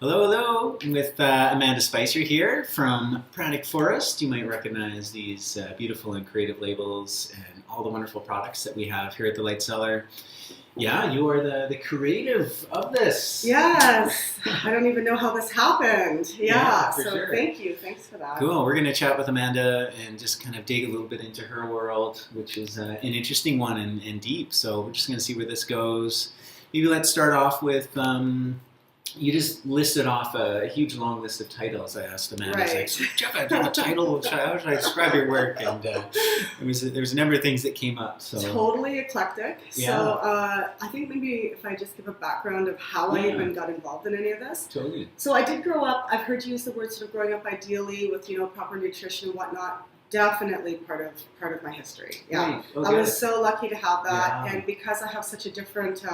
Hello, hello, with Amanda Spicer here from Pranic Forest. You might recognize these beautiful and creative labels and all the wonderful products that we have here at the Light Cellar. Yeah, you are the creative of this. Yes, I don't even know how this happened. Yeah, so sure. Thank you. Thanks for that. Cool. We're going to chat with Amanda and just kind of dig a little bit into her world, which is an interesting one and deep. So we're just going to see where this goes. Maybe let's start off with... you just listed off a huge long list of titles. I asked Amanda, Right. I was like, Jeff, I have a title. How should I describe your work? And there was a number of things that came up. So Totally eclectic. Yeah. So I think maybe if I just give a background of how I even got involved in any of this. Totally. So I did grow up, I've heard you use the word sort of growing up ideally with, proper nutrition and whatnot. Definitely part of my history. Yeah. Right. Oh, I good. was so lucky to have that. Yeah. And because I have such a different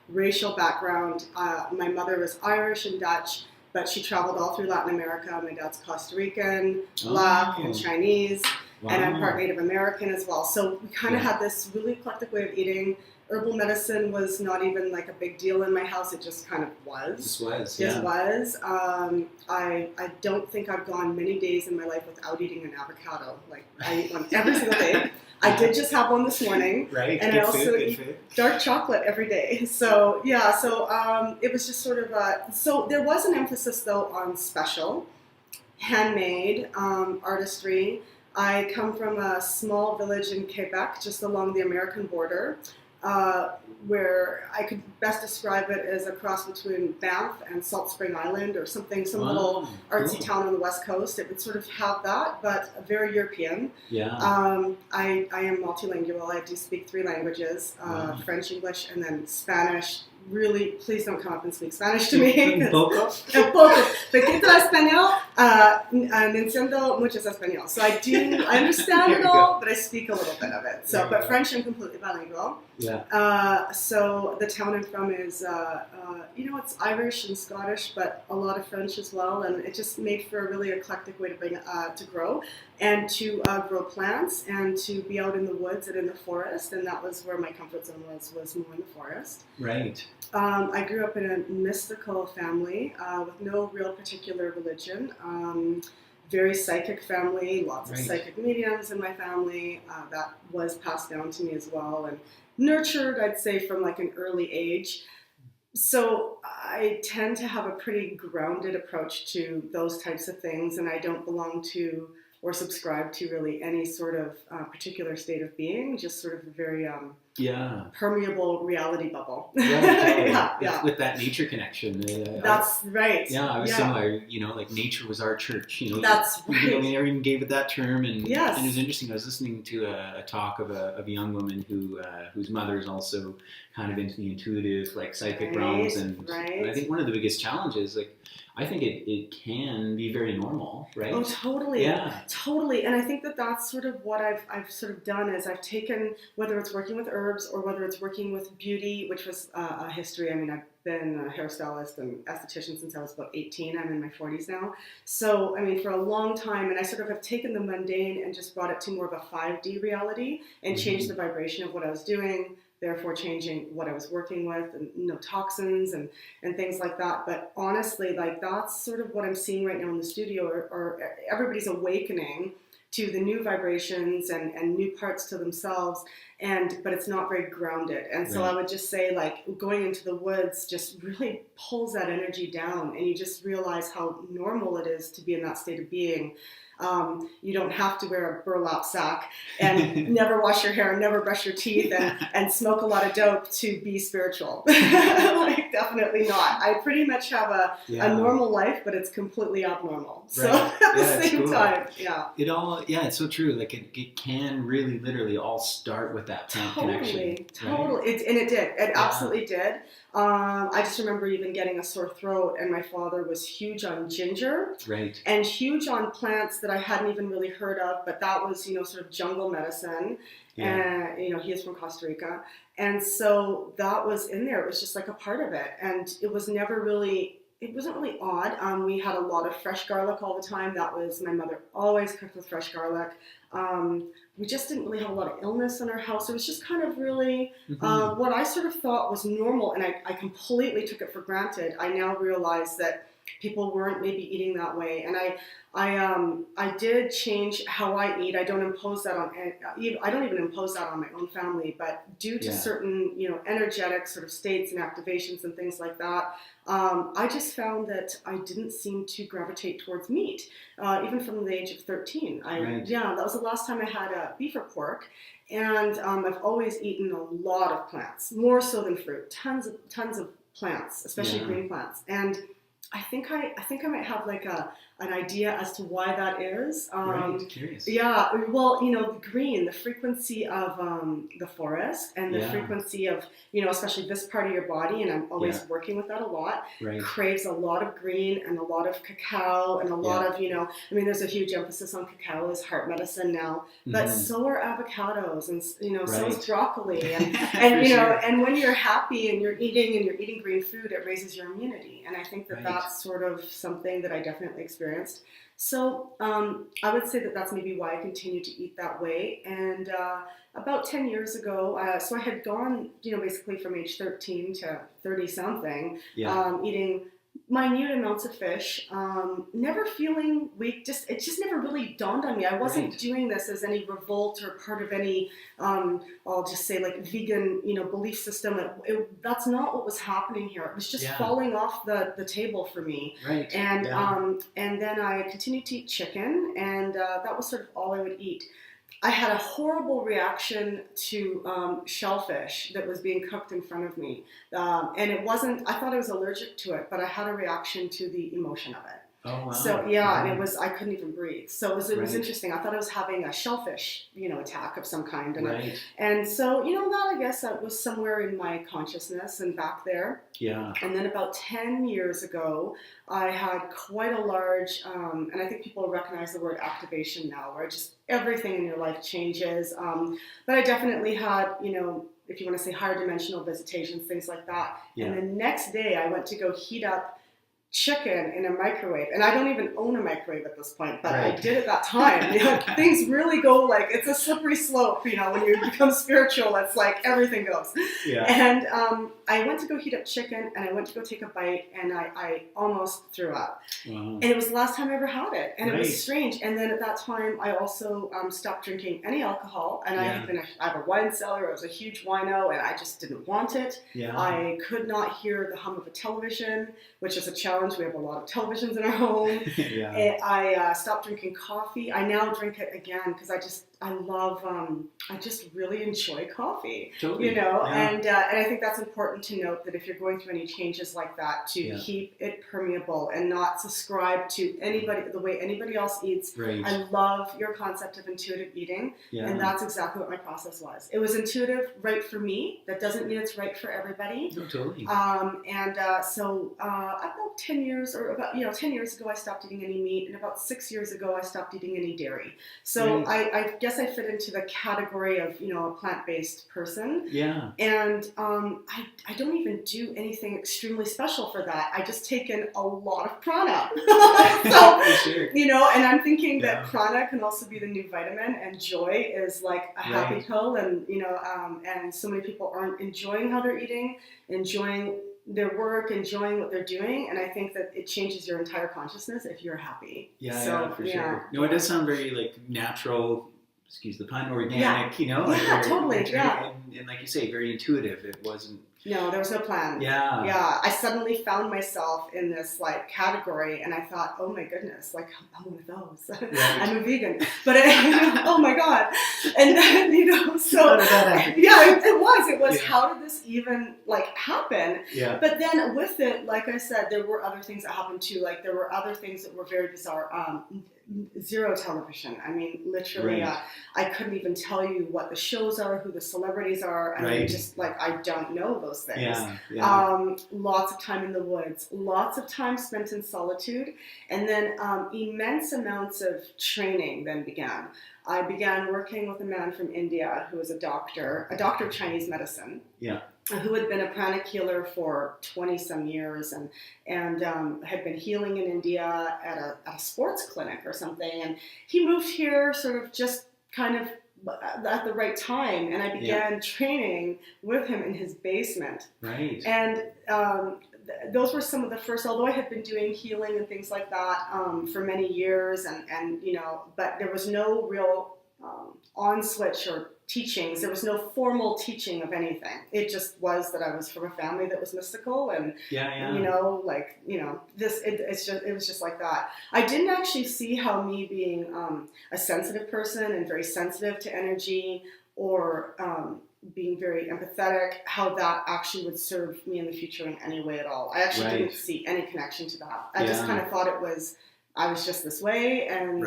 racial background, my mother was Irish and Dutch, but she traveled all through Latin America. My dad's Costa Rican, Black, and Chinese, and I'm part Native American as well. So we kind of had this really eclectic way of eating. Herbal medicine was not even like a big deal in my house. It just kind of was. Just was. I don't think I've gone many days in my life without eating an avocado. Like I eat one every single day. I did just have one this morning. Right. And good I also food, eat food. dark chocolate every day. So yeah, it was just sort of so there was an emphasis though on special, handmade, artistry. I come from a small village in Quebec, just along the American border, where I could best describe it as a cross between Banff and Salt Spring Island or something, some little artsy town on the west coast. It would sort of have that, but very European. Yeah. I am multilingual. I do speak 3 languages, French, English, and then Spanish. Really, please don't come up and speak Spanish to me. Poco. Poquito español. Entiendo muchos español. So I understand it all, but I speak a little bit of it. So, but French, I'm completely bilingual. Yeah. So the town I'm from is, it's Irish and Scottish, but a lot of French as well, and it just made for a really eclectic way to bring to grow and to grow plants and to be out in the woods and in the forest, and that was where my comfort zone was more in the forest. Right. I grew up in a mystical family with no real particular religion. Very psychic family, lots of psychic mediums in my family. That was passed down to me as well and nurtured, I'd say, from like an early age. So I tend to have a pretty grounded approach to those types of things, and I don't belong to or subscribe to really any sort of particular state of being, just sort of a very permeable reality bubble. Yeah. With that nature connection. That's right. Yeah, I was similar. Like nature was our church. That's right. I never even gave it that term, and yes. And it was interesting. I was listening to a talk of a young woman whose mother is also kind of into the intuitive, like psychic realms, and I think one of the biggest challenges, I think it can be very normal, right? Oh, totally. Yeah. Totally. And I think that's sort of what I've sort of done is I've taken, whether it's working with herbs or whether it's working with beauty, which was a history. I mean, I've been a hairstylist and esthetician since I was about 18. I'm in my 40s now. So, I mean, for a long time, and I sort of have taken the mundane and just brought it to more of a 5D reality and changed the vibration of what I was doing, therefore changing what I was working with, and no toxins and things like that. But honestly, that's sort of what I'm seeing right now in the studio, or everybody's awakening to the new vibrations and new parts to themselves, but it's not very grounded. And so I would just say, going into the woods just really pulls that energy down, and you just realize how normal it is to be in that state of being. You don't have to wear a burlap sack and never wash your hair, never brush your teeth, and smoke a lot of dope to be spiritual. Definitely not. I pretty much have a normal life, but it's completely abnormal. So at the same time, it's so true. It can really, literally all start with that plant connection. Totally. It did. It absolutely did. I just remember even getting a sore throat, and my father was huge on ginger, and huge on plants that I hadn't even really heard of, but that was, sort of jungle medicine. And, he is from Costa Rica. And so that was in there. It was just like a part of it. And it wasn't really odd. We had a lot of fresh garlic all the time. That was, my mother always cooked with fresh garlic. We just didn't really have a lot of illness in our house. It was just kind of really what I sort of thought was normal, and I completely took it for granted. I now realize that people weren't maybe eating that way. And I did change how I eat. I don't impose that on, I don't even impose that on my own family, but due to certain, energetic sort of states and activations and things like that, I just found that I didn't seem to gravitate towards meat, even from the age of 13. Yeah, that was the last time I had beef or pork. And I've always eaten a lot of plants, more so than fruit, tons of plants, especially green plants. And I think I might have like an idea as to why that is. Curious. Yeah, well, the green, the frequency of the forest and the frequency of, especially this part of your body, and I'm always working with that a lot, craves a lot of green and a lot of cacao and a lot of, there's a huge emphasis on cacao as heart medicine now, but so are avocados and, so is broccoli. And, and when you're happy and you're eating green food, it raises your immunity. And I think that that's sort of something that I definitely experienced. So I would say that that's maybe why I continue to eat that way. And about 10 years ago, so I had gone, basically from age 13 to 30 something, eating minute amounts of fish, never feeling weak. It just never really dawned on me. I wasn't doing this as any revolt or part of any, I'll just say like vegan, belief system. That's not what was happening here. It was just falling off the table for me. And then I continued to eat chicken, and that was sort of all I would eat. I had a horrible reaction to shellfish that was being cooked in front of me. And it wasn't, I thought I was allergic to it, but I had a reaction to the emotion of it. Oh, wow. So, and it was, I couldn't even breathe. So it was interesting. I thought I was having a shellfish, attack of some kind. And, and so, that I guess that was somewhere in my consciousness and back there. Yeah. And then about 10 years ago, I had quite a large, and I think people recognize the word activation now, where just everything in your life changes. But I definitely had, if you want to say higher dimensional visitations, things like that. Yeah. And the next day I went to go heat up chicken in a microwave, and I don't even own a microwave at this point, but I did at that time. Things really go like, it's a slippery slope, when you become spiritual, it's like everything goes. And I went to go heat up chicken, and I went to go take a bite, and I almost threw up. And it was the last time I ever had it, and it was strange. And then at that time I also stopped drinking any alcohol, and I have a wine cellar. I was a huge wino, and I just didn't want it. I could not hear the hum of a television, which is a challenge. We have a lot of televisions in our home. I stopped drinking coffee. I now drink it again because I just really enjoy coffee. Totally. And I think that's important to note, that if you're going through any changes like that, to keep it permeable and not subscribe to the way anybody else eats. I love your concept of intuitive eating, and that's exactly what my process was. It was intuitive, right for me. That doesn't mean it's right for everybody. No, totally. So about 10 years ago, I stopped eating any meat, and about 6 years ago, I stopped eating any dairy. So I guess I fit into the category of, a plant-based person. Yeah. And I don't even do anything extremely special for that. I just take in a lot of prana. And I'm thinking that prana can also be the new vitamin, and joy is like a happy pill. And, and so many people aren't enjoying how they're eating, enjoying their work, enjoying what they're doing, and I think that it changes your entire consciousness if you're happy. For sure. No, it does sound very like natural, excuse the pun, organic, totally, and like you say, very intuitive. It wasn't. No, there was no plan. Yeah. I suddenly found myself in this like category, and I thought, oh my goodness, like I'm one of those. I'm a vegan, but oh my god, and then so how did that happen? It was. How did this even like happen? Yeah. But then with it, like I said, there were other things that happened too. Like there were other things that were very bizarre. Zero television. I mean, literally, I couldn't even tell you what the shows are, who the celebrities are. I mean, just like, I don't know those things. Lots of time in the woods, lots of time spent in solitude, and then immense amounts of training then began. I began working with a man from India who was a doctor of Chinese medicine. Who had been a pranic healer for 20-some years and had been healing in India at a sports clinic or something. And he moved here sort of just kind of at the right time, and I began training with him in his basement. And those were some of the first, although I had been doing healing and things like that for many years, and but there was no real on switch or teachings. There was no formal teaching of anything. It just was that I was from a family that was mystical, and it was just like that. I didn't actually see how me being a sensitive person and very sensitive to energy, or being very empathetic, how that actually would serve me in the future in any way at all. I actually didn't see any connection to that. I just kind of thought I was just this way, and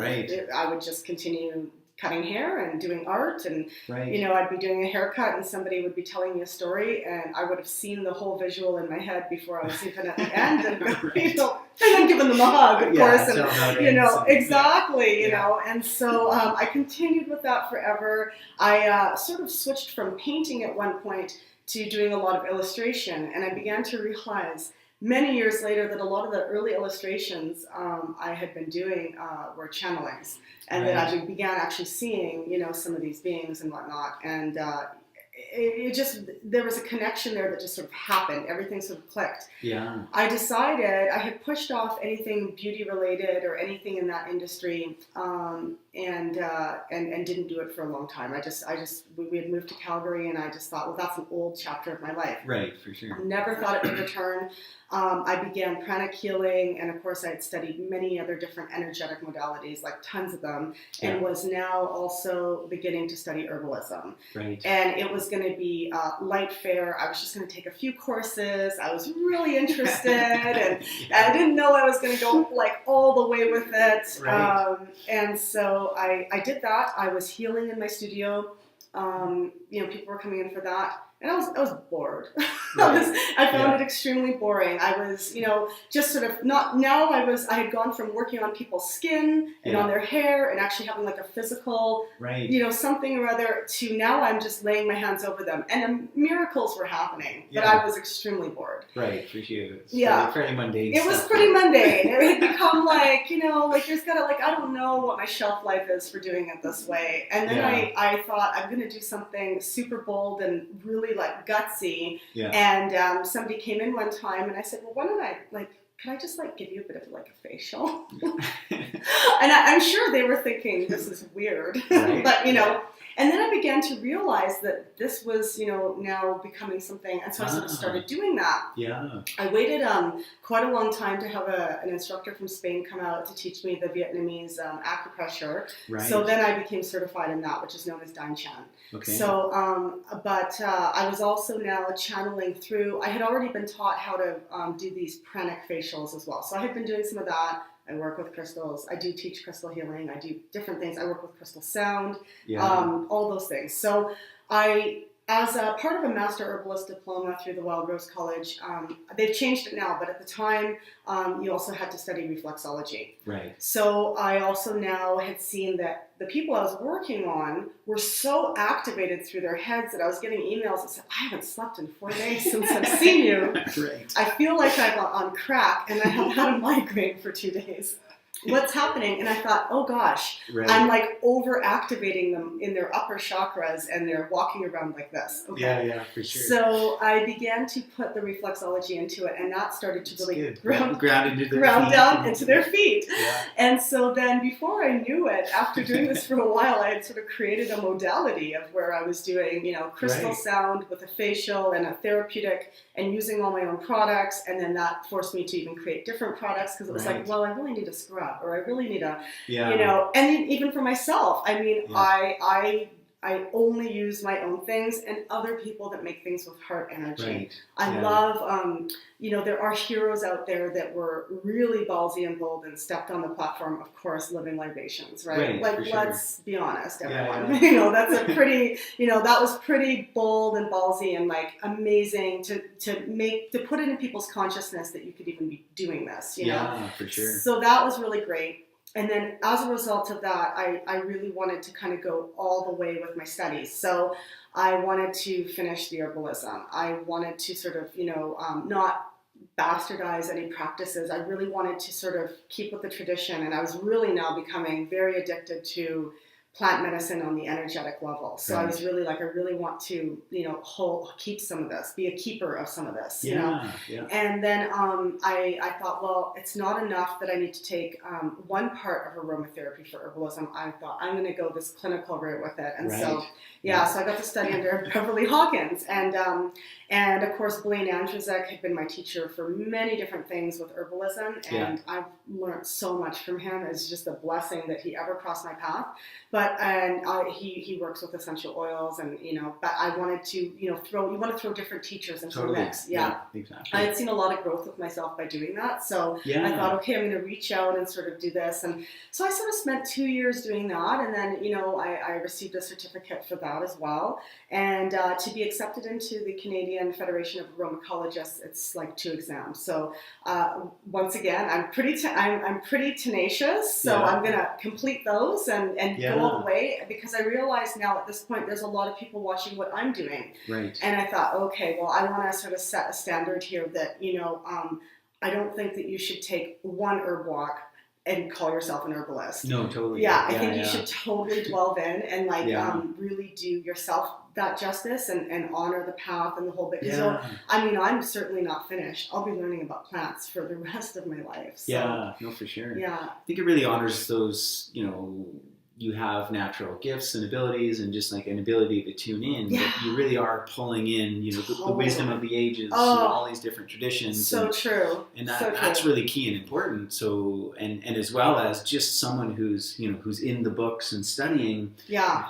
I would just continue cutting hair and doing art, and I'd be doing a haircut and somebody would be telling me a story, and I would have seen the whole visual in my head before I was even at the end, and and then giving them a hug, of course, and exactly, and so I continued with that forever. I sort of switched from painting at one point to doing a lot of illustration, and I began to realize many years later that a lot of the early illustrations I had been doing were channelings, and that I began actually seeing, some of these beings and whatnot, and there was a connection there that just sort of happened. Everything sort of clicked. Yeah. I decided I had pushed off anything beauty related or anything in that industry, and didn't do it for a long time. We had moved to Calgary, and I just thought, well, that's an old chapter of my life. Right, for sure. Never thought it would return. I began pranic healing, and of course I had studied many other different energetic modalities, like tons of them, and was now also beginning to study herbalism. Right. And it was going to be light fare. I was just going to take a few courses. I was really interested, and I didn't know I was going to go like all the way with it. Right. And so I did that. I was healing in my studio. People were coming in for that. And I was bored. Right. I found it extremely boring. I was, just sort of I had gone from working on people's skin and on their hair and actually having like a physical, something or other, to now I'm just laying my hands over them. And miracles were happening, but I was extremely bored. Right, appreciate it. It's fairly mundane. It was pretty mundane. It had become like, there's gotta, I don't know what my shelf life is for doing it this way. And then I thought, I'm going to do something super bold and really like gutsy, and somebody came in one time, and I said, well, why don't I can I just give you a bit of a facial? And I'm sure they were thinking, this is weird, right. But and then I began to realize that this was now becoming something, and so I sort of started doing that. Yeah. I waited quite a long time to have an instructor from Spain come out to teach me the Vietnamese acupressure. Right. So then I became certified in that, which is known as Dine Chan. Okay. So, I was also now channeling through. I had already been taught how to do these pranic facials as well. So I had been doing some of that. I work with crystals. I do teach crystal healing. I do different things. I work with crystal sound, all those things. So as a part of a master herbalist diploma through the Wild Rose College, they've changed it now, but at the time, you also had to study reflexology. Right. So I also now had seen that the people I was working on were so activated through their heads that I was getting emails that said, I haven't slept in 4 days since I've seen you. Right. I feel like I'm on crack, and I have had a migraine for 2 days. What's happening? And I thought, oh gosh, I'm over activating them in their upper chakras, and they're walking around like this. Okay? Yeah, for sure. So I began to put the reflexology into it, and that started to really ground down into their feet. Yeah. And so then before I knew it, after doing this for a while, I had sort of created a modality of where I was doing, crystal sound with a facial and a therapeutic, and using all my own products. And then that forced me to even create different products, because it was like, well, I really need a scrub, or I really need a, and even for myself, I mean, I only use my own things, and other people that make things with heart energy. Right. I love, there are heroes out there that were really ballsy and bold and stepped on the platform, of course, living libations, right? Let's be honest, everyone. That's a pretty, that was pretty bold and ballsy and amazing to put it in people's consciousness that you could even be doing this, Yeah, for sure. So that was really great. And then as a result of that, I really wanted to kind of go all the way with my studies. So I wanted to finish the herbalism. I wanted to sort of, not bastardize any practices. I really wanted to sort of keep with the tradition. And I was really now becoming very addicted to plant medicine on the energetic level. So I was really like, I really want to, keep some of this, be a keeper of some of this, you know? Yeah. And then I thought, well, it's not enough that I need to take one part of aromatherapy for herbalism. I thought I'm going to go this clinical route with it. And so I got to study under Beverly Hawkins. And of course, Blaine Andrzejczyk had been my teacher for many different things with herbalism. And I've learned so much from him. It's just a blessing that he ever crossed my path. But he works with essential oils, and but I wanted to you want to throw different teachers into the mix. Yeah, exactly. I had seen a lot of growth with myself by doing that, so I thought, okay, I'm going to reach out and sort of do this, and so I sort of spent 2 years doing that, and then I received a certificate for that as well, and to be accepted into the Canadian Federation of Aromatologists, it's like 2 exams. So once again, I'm pretty tenacious, so I'm going to complete those and go all the way, because I realize now at this point there's a lot of people watching what I'm doing. Right. And I thought, okay, well, I want to sort of set a standard here that, I don't think that you should take one herb walk and call yourself an herbalist. No, totally. Yeah, I think you should totally delve in and really do yourself that justice and honor the path and the whole bit. Because I'm certainly not finished. I'll be learning about plants for the rest of my life. So, yeah, no, for sure. Yeah. I think it really honors those, you have natural gifts and abilities and just like an ability to tune in. Yeah. But you really are pulling in, the wisdom of the ages, all these different traditions. So true. And that's really key and important. So, and as well as just someone who's in the books and studying,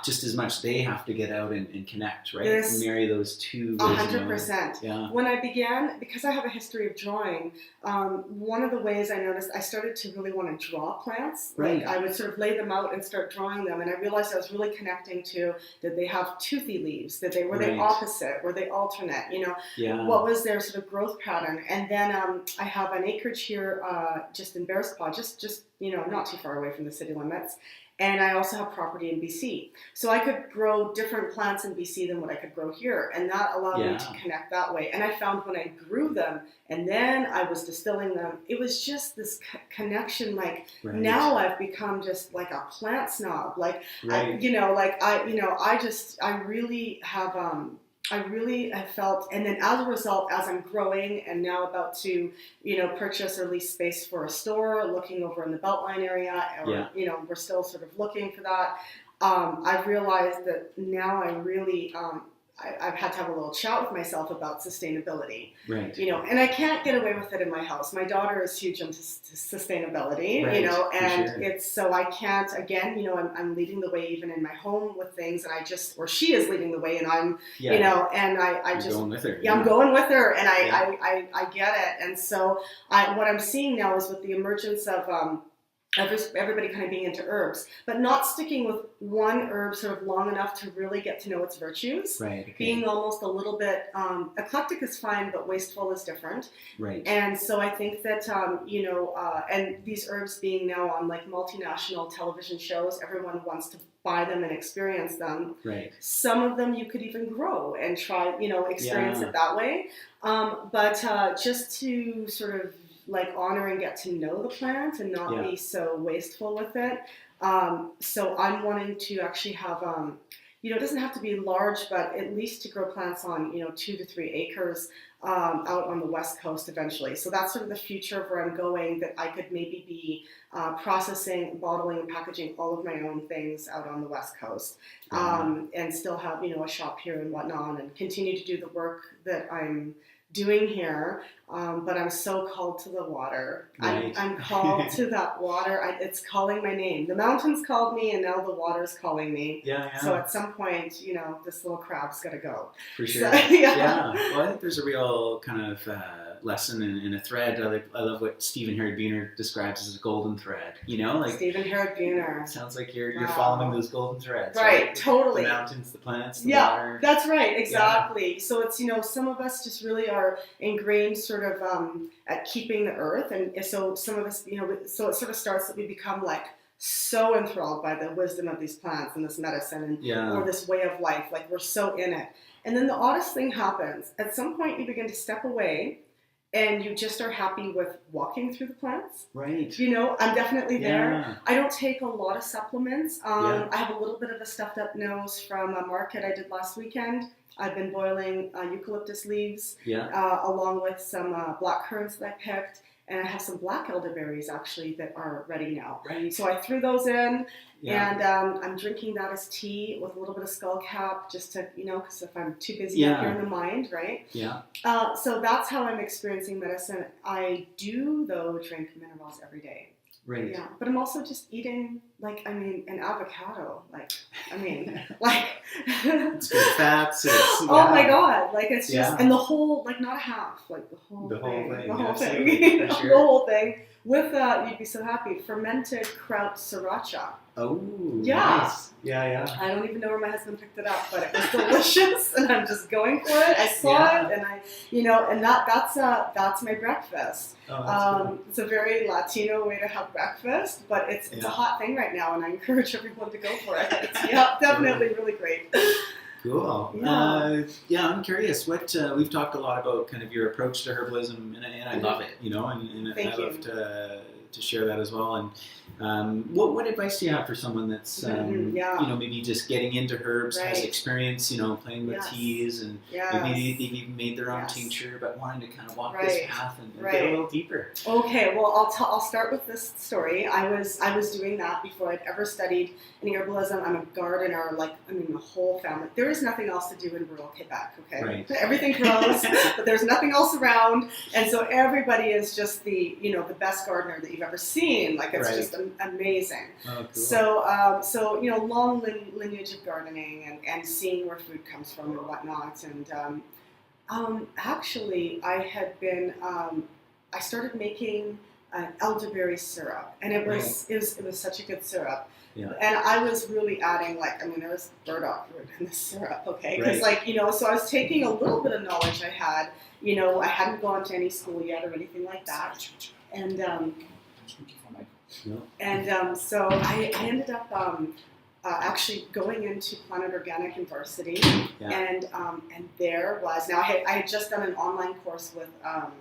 just as much they have to get out and connect, right? Marry those two. 100%. Yeah. When I began, because I have a history of drawing, one of the ways I noticed, I started to really want to draw plants. Right. Like I would sort of lay them out and start drawing them, and I realized I was really connecting to, did they have toothy leaves? Were they opposite? Were they alternate? What was their sort of growth pattern? And then I have an acreage here just in Bearspaw, just not too far away from the city limits. And I also have property in BC. So I could grow different plants in BC than what I could grow here. And that allowed me to connect that way. And I found when I grew them and then I was distilling them, it was just this connection. Like now I've become just like a plant snob. Like, I really have felt, and then as a result, as I'm growing and now about to, purchase or lease space for a store, looking over in the Beltline area, or, we're still sort of looking for that. I've realized that now I really, I've had to have a little chat with myself about sustainability. Right. And I can't get away with it in my house. My daughter is huge into sustainability, and it's, so I can't, again, I'm leading the way even in my home with things, and or she is leading the way, and I'm, and I just, going with her. I'm going with her, and I get it. And so what I'm seeing now is with the emergence of, everybody kind of being into herbs, but not sticking with one herb sort of long enough to really get to know its virtues. Right. Okay. Being almost a little bit eclectic is fine, but wasteful is different. Right. And so I think that and these herbs being now on like multinational television shows, everyone wants to buy them and experience them. Right. Some of them you could even grow and try, experience it that way. But just to sort of like honor and get to know the plant and not be so wasteful with it. So I'm wanting to actually have, it doesn't have to be large, but at least to grow plants on, 2 to 3 acres out on the West Coast eventually. So that's sort of the future of where I'm going, that I could maybe be processing, bottling, and packaging all of my own things out on the West Coast, and still have, a shop here and whatnot, and continue to do the work that I'm doing here, but I'm so called to the water. Right. I'm called to that water. It's calling my name. The mountains called me, and now the water's calling me. Yeah. So at some point, this little crab's got to go. For sure. So, Well, I think there's a real kind of lesson in a thread. I love what Stephen Herod Buhner describes as a golden thread. Like Stephen Herod Buhner. Sounds like you're following those golden threads. Right. Totally. The mountains, the plants, the water. That's right. Exactly. Yeah. So it's some of us just really are ingrained sort of at keeping the earth, and so some of us so it sort of starts that we become like so enthralled by the wisdom of these plants and this medicine and or this way of life, like we're so in it. And then the oddest thing happens. At some point you begin to step away and you just are happy with walking through the plants. Right. You know, I'm definitely there. Yeah. I don't take a lot of supplements. Yeah. I have a little bit of a stuffed up nose from a market I did last weekend. I've been boiling eucalyptus leaves Yeah. along with some black currants that I picked. And I have some black elderberries actually that are ready now. Right. So I threw those in, Yeah. and I'm drinking that as tea with a little bit of skullcap, just to, you know, because if I'm too busy Yeah. up here in the mind, right? Yeah. So that's how I'm experiencing medicine. I do, though, drink minerals every day. Right. Yeah, but I'm also just eating, like, I mean, an avocado. Like, I mean, It's good fats. Oh my God! Like, it's just, Yeah. and the whole, like, not a half, like the whole The whole thing, thing, the whole absolutely, thing, for sure. the whole thing. With you'd be so happy. Fermented kraut sriracha. Oh, Yeah. nice. Yeah. I don't even know where my husband picked it up, but it was delicious, and I'm just going for it. I saw Yeah. it, and I, you know, and that's my breakfast. Oh, that's good. It's a very Latino way to have breakfast, but it's a hot thing right now, and I encourage everyone to go for it. It's, definitely really great. Cool. Yeah. I'm curious. What we've talked a lot about, kind of your approach to herbalism, and I love it. You know, and Thank I you. love to share that as well. And what advice do you have for someone that's you know, maybe just getting into herbs, has Right. experience, you know, playing with Yes. teas, and Yes. maybe they've even made their own Yes. tincture, but wanting to kind of walk Right. this path and get Right. a little deeper. Okay, well, I'll start with this story. I was doing that before I'd ever studied any herbalism. I'm a gardener, like, I mean, the whole family. There is nothing else to do in rural Quebec, okay? Right. Everything grows, but there's nothing else around, and so everybody is just the best gardener that you've ever seen. Like, it's Right. just amazing. Oh, cool. So you know, long lineage of gardening and seeing where food comes from and whatnot, and actually, I had been. I started making elderberry syrup, and it was such a good syrup. Yeah. And I was really adding, like, I mean, there was burdock root in the syrup, okay? Because, Right. like, you know, so I was taking a little bit of knowledge I had. You know, I hadn't gone to any school yet or anything like that, and so I ended up actually going into Planet Organic in varsity, Yeah. and there was, now I had just done an online course with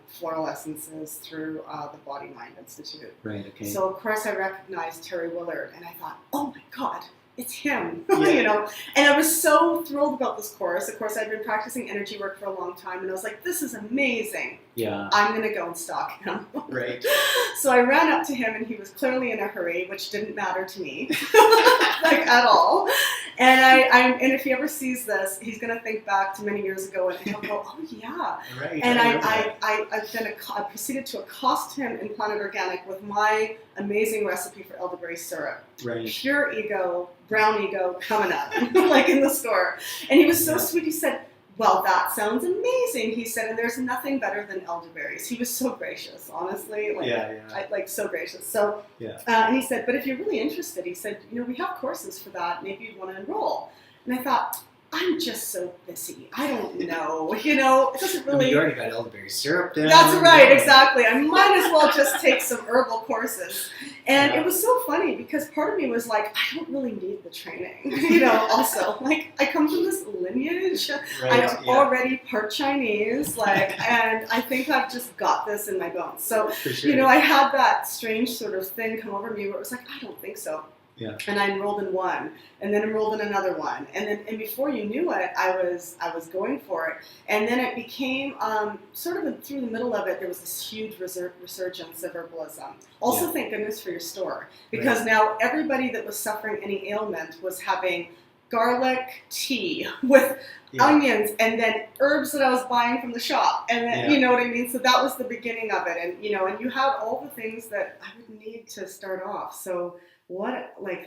floral essences through the Body Mind Institute. Right. Okay. So of course I recognized Terry Willard, and I thought, oh my God, it's him, Yeah. you know. And I was so thrilled about this course. Of course, I'd been practicing energy work for a long time, and I was like, this is amazing. Yeah. I'm going to go and stalk him. Right. So I ran up to him, and he was clearly in a hurry, which didn't matter to me, like, at all. And and if he ever sees this, he's going to think back to many years ago, and he'll go, oh yeah. Right. And I I proceeded to accost him in Planet Organic with my amazing recipe for elderberry syrup. Right. Pure ego, brown ego coming up, like in the store. And he was so sweet. He said, well, that sounds amazing, he said, and there's nothing better than elderberries. He was so gracious, honestly. Like, so gracious. So, and he said, but if you're really interested, he said, you know, we have courses for that. Maybe you'd want to enroll. And I thought, I'm just so busy. I don't know. You know, it doesn't really. You already got elderberry syrup down. That's right, exactly. I might as well just take some herbal courses. And it was so funny because part of me was like, I don't really need the training. You know, also, like, I come from this lineage. Right, I'm already part Chinese, like, and I think I've just got this in my bones. So, For sure. you know, I had that strange sort of thing come over me where it was like, I don't think so. Yeah. And I enrolled in one, and then enrolled in another one, and before you knew it, I was going for it, and then it became sort of through the middle of it, there was this huge resurgence of herbalism. Also, thank goodness for your store, because now everybody that was suffering any ailment was having garlic tea with onions, and then herbs that I was buying from the shop, and then, you know what I mean? So that was the beginning of it, and, you know, and you had all the things that I would need to start off. So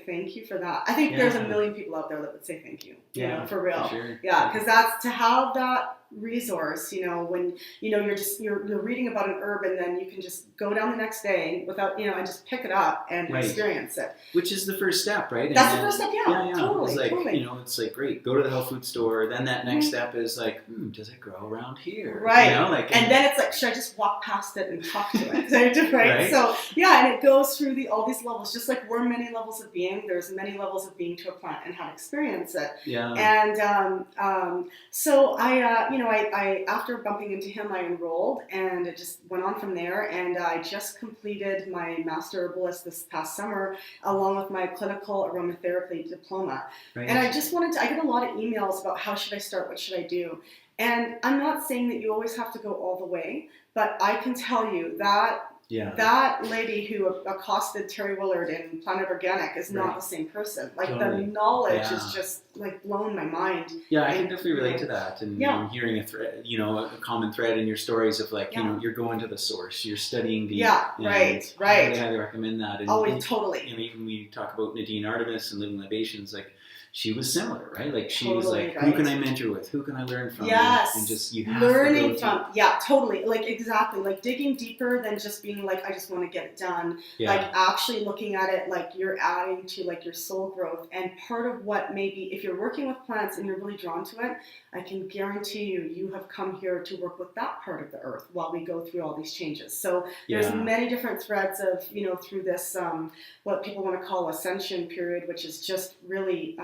thank you for that. I think there's a million people out there that would say thank you, you know, for real. For sure. Yeah, because that's, to have that resource, you know, when, you know, you're reading about an herb, and then you can just go down the next day without, you know, and just pick it up and experience it. Which is the first step, right? That's the first step, totally, It's like, totally. you know, it's like, great, go to the health food store. Then that next step is like, does it grow around here? Right. You know, like, and then it's like, should I just walk past it and talk to it? Right? So, yeah, and it goes through all these levels. Just like we're many levels of being, there's many levels of being to a plant and how to experience it. Yeah. And so I, I after bumping into him, I enrolled, and it just went on from there. And I just completed my master herbalist this past summer, along with my clinical aromatherapy diploma. Right. And I just wanted to. I get a lot of emails about how should I start, what should I do, and I'm not saying that you always have to go all the way, but I can tell you that. Yeah. That lady who accosted Terry Willard in Planet Organic is not the same person. Like Totally. the knowledge is just like blowing my mind. Yeah, I can definitely relate to that. And hearing a thread, a common thread in your stories of like, you're going to the source, you're studying deep. Yeah, right. I highly recommend that. And, totally. And even we talk about Nadine Artemis and Living Libations, like she was similar, right? Like she was Totally like, who can I mentor with? Who can I learn from? Yes. And just you have learning to go from, totally. Like exactly. Like digging deeper than just being like, I just want to get it done. Yeah. Like actually looking at it like you're adding to like your soul growth. And part of what maybe if you're working with plants and you're really drawn to it, I can guarantee you have come here to work with that part of the earth while we go through all these changes. So there's many different threads of, through this, what people want to call ascension period, which is just really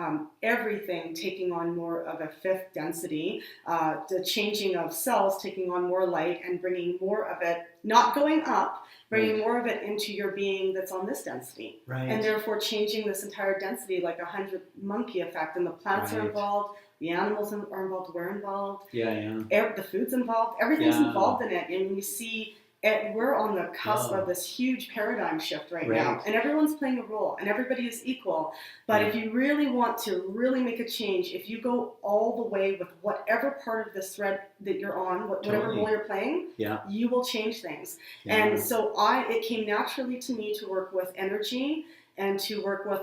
everything taking on more of a fifth density, the changing of cells taking on more light and bringing more of it, not going up, bringing more of it into your being that's on this density. Right. And therefore changing this entire density like a 100 monkey effect. And the plants are involved, the animals are involved, we're involved. The food's involved, everything's involved in it. And you see we're on the cusp of this huge paradigm shift right now, and everyone's playing a role, and everybody is equal. But if you really want to really make a change, if you go all the way with whatever part of this thread that you're on, whatever role you're playing, you will change things. And so it came naturally to me to work with energy and to work with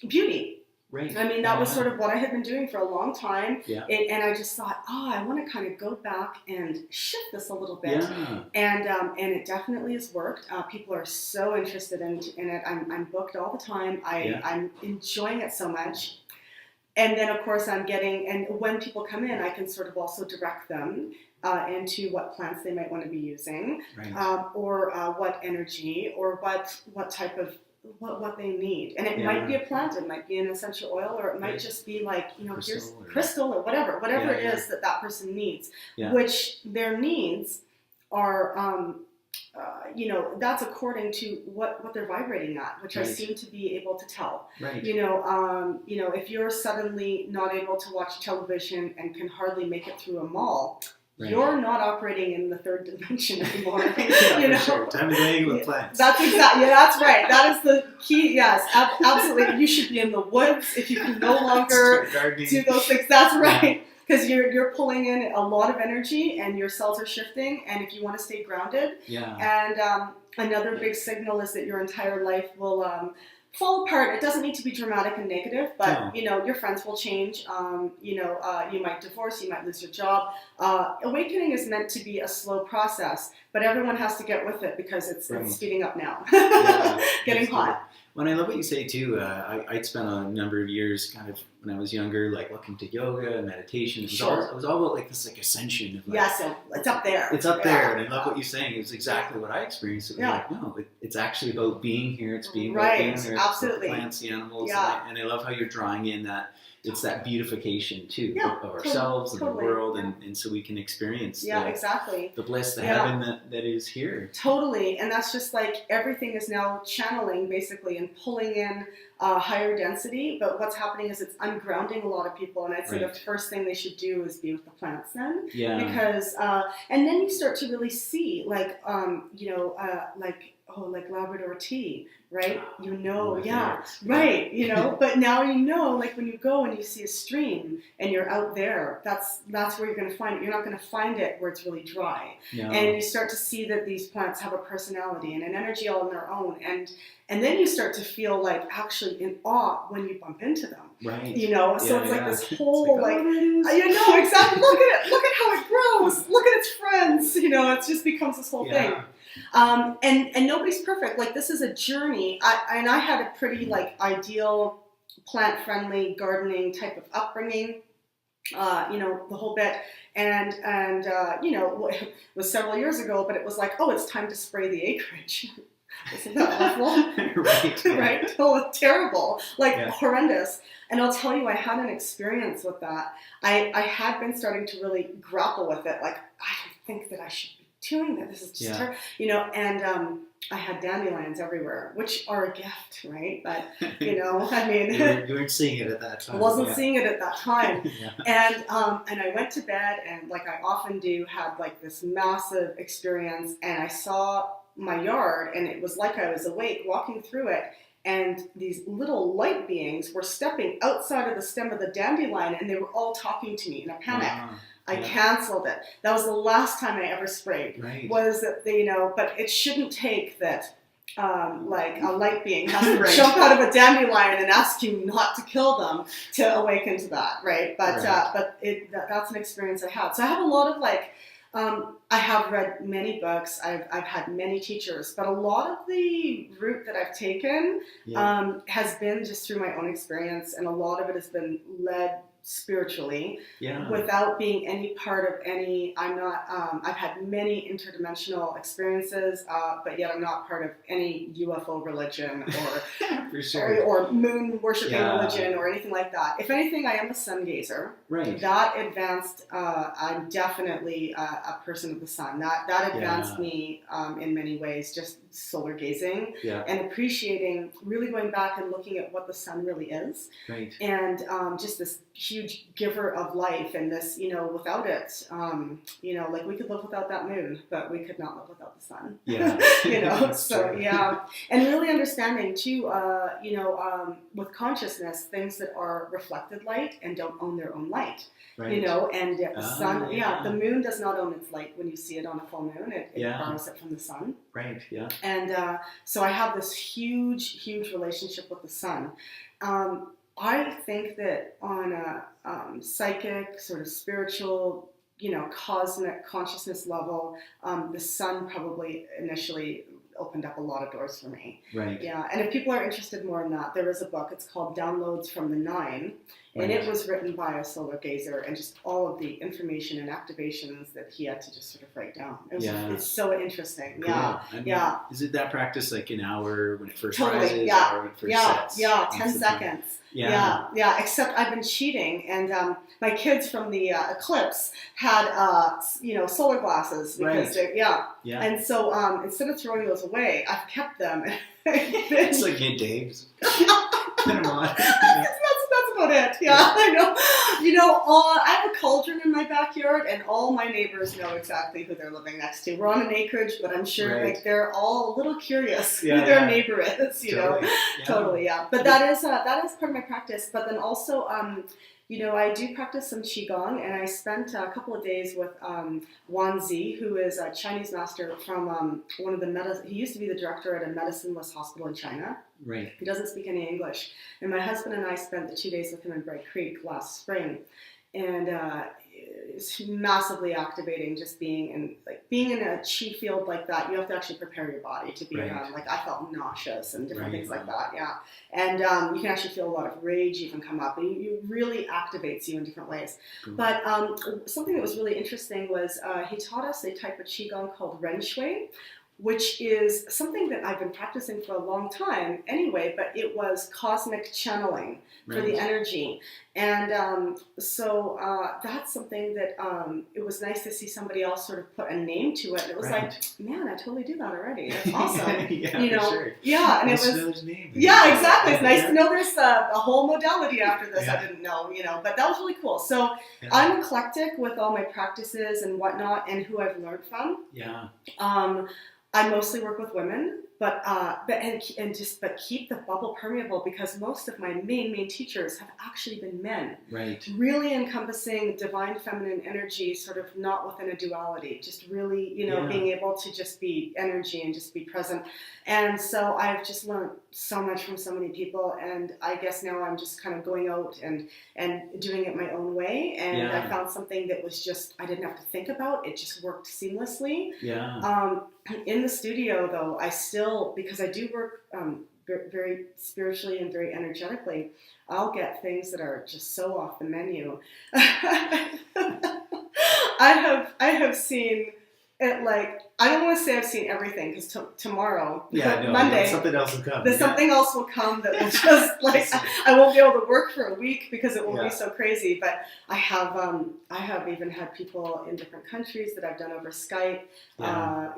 beauty. Right. I mean, that was sort of what I had been doing for a long time. And I just thought, I want to kind of go back and shift this a little bit. And it definitely has worked. People are so interested in it. I'm booked all the time. I'm enjoying it so much. And then, of course, and when people come in, I can sort of also direct them into what plants they might want to be using, or what energy, or what type of what they need. And it might be a plant, it might be an essential oil, or it might just be like, here's crystal or whatever it is that person needs, which their needs are, that's according to what they're vibrating at, which I seem to be able to tell. If you're suddenly not able to watch television and can hardly make it through a mall, you're not operating in the third dimension anymore. Sure. Time of day with plants. That's exactly. That's right. That is the key. Yes, absolutely. You should be in the woods if you can no longer do those things. That's right. Because you're pulling in a lot of energy and your cells are shifting. And if you want to stay grounded, and another big signal is that your entire life will fall apart. It doesn't need to be dramatic and negative, but your friends will change. You might divorce, you might lose your job. Awakening is meant to be a slow process, but everyone has to get with it because it's speeding up now. Getting hot. Well, I love what you say too. I'd spent a number of years kind of when I was younger, like looking to yoga and meditation. It was all about like this like ascension of like, so it's up there. It's up there, and I love what you're saying. It was exactly what I experienced. It was like, no, it's actually about being here. It's being about being there. Absolutely. The plants, the animals, and I love how you're drawing in that. It's that beautification too of ourselves and the world, and so we can experience the bliss, the heaven that is here. Totally, and that's just like everything is now channeling basically and pulling in higher density. But what's happening is it's ungrounding a lot of people, and I'd say the first thing they should do is be with the plants then, because and then you start to really see like like Labrador tea, right? But now like when you go and you see a stream and you're out there, that's where you're going to find it. You're not going to find it where it's really dry. And you start to see that these plants have a personality and an energy all on their own, and then you start to feel like actually in awe when you bump into them. So it's like this whole exactly. Look at how it grows. Look at its friends. It just becomes this whole thing. And nobody's perfect. Like this is a journey. I had a pretty like ideal plant-friendly gardening type of upbringing. The whole bit. And it was several years ago, but it was like, it's time to spray the acreage. Isn't that awful? Right. Yeah. Right? Oh, terrible. Like Yeah. horrendous. And I'll tell you, I had an experience with that. I had been starting to really grapple with it. Like, I don't think that I should be doing that. This is just terrible. You know, and I had dandelions everywhere, which are a gift, right? But, you know, I mean, you weren't seeing it at that time. I wasn't seeing it at that time. Yeah. And I went to bed, and like I often do, had like this massive experience, and I saw my yard, and it was like I was awake walking through it, and these little light beings were stepping outside of the stem of the dandelion, and they were all talking to me in a panic. Wow. I canceled it. That was the last time I ever sprayed. Right. Was that, you know, but it shouldn't take that like a light being has to Right. jump out of a dandelion and ask you not to kill them to awaken to that, right? But that's an experience I had. So I have a lot of like, I have read many books. I've had many teachers, but a lot of the route that I've taken has been just through my own experience, and a lot of it has been led spiritually, without being any part of any. I'm not. I've had many interdimensional experiences, but yet I'm not part of any UFO religion or For sure. or moon worshiping religion or anything like that. If anything, I am a sun gazer. Right. That advanced. I'm definitely a person of the sun. That advanced me in many ways. Just solar gazing and appreciating, really going back and looking at what the sun really is. Right. And just this huge giver of life, and this, you know, without it, you know, like we could live without that moon, but we could not live without the sun. Yeah. You know, so true. and really understanding too, you know, with consciousness, things that are reflected light and don't own their own light. Right. You know, and the sun, the moon does not own its light when you see it on a full moon. It borrows it from the sun. Right. Yeah. And so I have this huge relationship with the sun. I think that on a psychic, sort of spiritual, you know, cosmic consciousness level, the sun probably initially opened up a lot of doors for me. Right. Yeah, and if people are interested more in that, there is a book. It's called Downloads from the Nine. And it was written by a solar gazer, and just all of the information and activations that he had to just sort of write down. It's so interesting. Cool. Yeah. I mean, is it that practice like an hour when it first rises, or when it first sets? Yeah, 10 seconds. Yeah. Except I've been cheating, and my kids from the eclipse had you know, solar glasses because and so instead of throwing those away, I've kept them. It's like good days. Put them on. That's about it. Yeah, I know. You know, I have a cauldron in my backyard, and all my neighbors know exactly who they're living next to. We're on an acreage, but I'm sure like they're all a little curious who their neighbor is. You know, totally. But that is part of my practice. But then also, you know, I do practice some Qigong, and I spent a couple of days with Wan Zi, who is a Chinese master from one of the he used to be the director at a medicineless hospital in China. Right. He doesn't speak any English. And my husband and I spent the 2 days with him in Bright Creek last spring. And it's massively activating, just being in a chi field like that. You have to actually prepare your body to be around. Like, I felt nauseous and different things like that. Yeah. And you can actually feel a lot of rage even come up. It really activates you in different ways. Cool. But something that was really interesting was he taught us a type of Qigong called Ren Shui, which is something that I've been practicing for a long time anyway, but it was cosmic channeling for the energy. And so that's something that it was nice to see somebody else sort of put a name to it. And it was like, man, I totally do that already. That's awesome. You know? Sure. Yeah, and nice it was. To know his name. Yeah, exactly. It's nice to know there's a whole modality after this. I didn't know, you know, but that was really cool. So I'm eclectic with all my practices and whatnot, and who I've learned from. Yeah. I mostly work with women, but keep the bubble permeable, because most of my main teachers have actually been men. Right. Really encompassing divine feminine energy, sort of not within a duality, just really, you know, being able to just be energy and just be present. And so I've just learned so much from so many people, and I guess now I'm just kind of going out and doing it my own way. And I found something that was just, I didn't have to think about. It just worked seamlessly. Yeah. In the studio, though, I still, because I do work very spiritually and very energetically, I'll get things that are just so off the menu. I have seen it like, I don't want to say I've seen everything because tomorrow, no, Monday, something else will come. something else will come that will just like I won't be able to work for a week because it will be so crazy. But I have even had people in different countries that I've done over Skype,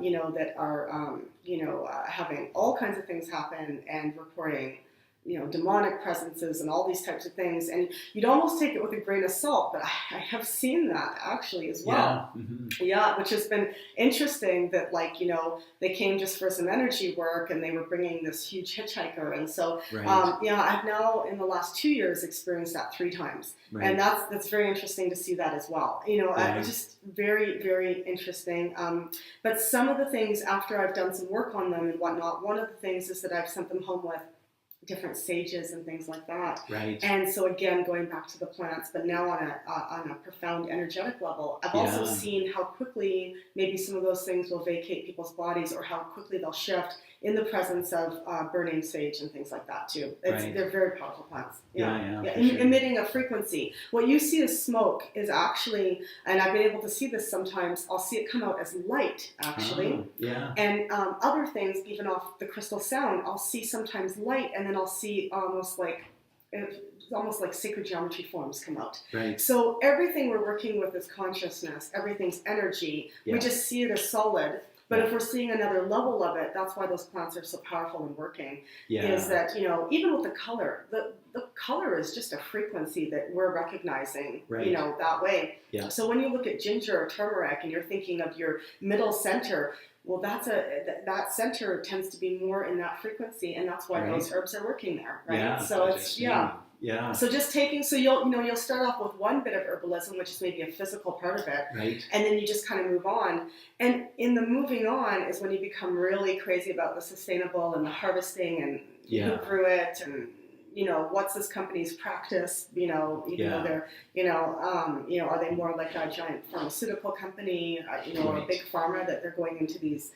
you know, that are you know, having all kinds of things happen and reporting, you know, demonic presences and all these types of things, and you'd almost take it with a grain of salt, but I have seen that actually as well. Which has been interesting that, like, you know, they came just for some energy work and they were bringing this huge hitchhiker, and so I've now in the last 2 years experienced that 3 times, and that's very interesting to see that as well, you know. Just very, very interesting. But some of the things after I've done some work on them and whatnot, one of the things is that I've sent them home with different sages and things like that. And so again, going back to the plants, but now on a profound energetic level, I've also seen how quickly maybe some of those things will vacate people's bodies, or how quickly they'll shift in the presence of burning sage and things like that too. They're very powerful plants. Emitting a frequency. What you see as smoke is actually, and I've been able to see this sometimes, I'll see it come out as light actually. And other things, even off the crystal sound, I'll see sometimes light, and then I'll see almost like sacred geometry forms come out. So everything we're working with is consciousness, everything's energy. We just see it as solid. But if we're seeing another level of it, that's why those plants are so powerful and working. Is that, you know, even with the color, the color is just a frequency that we're recognizing, you know, that way. So when you look at ginger or turmeric and you're thinking of your middle center, well, that center tends to be more in that frequency, and that's why those herbs are working there, right? So it's so just so you'll start off with one bit of herbalism, which is maybe a physical part of it, and then you just kind of move on. And in the moving on is when you become really crazy about the sustainable and the harvesting and who grew it, and you know, what's this company's practice? You know, even though they're, you know, are they more like a giant pharmaceutical company, you know, or a big pharma that they're going into these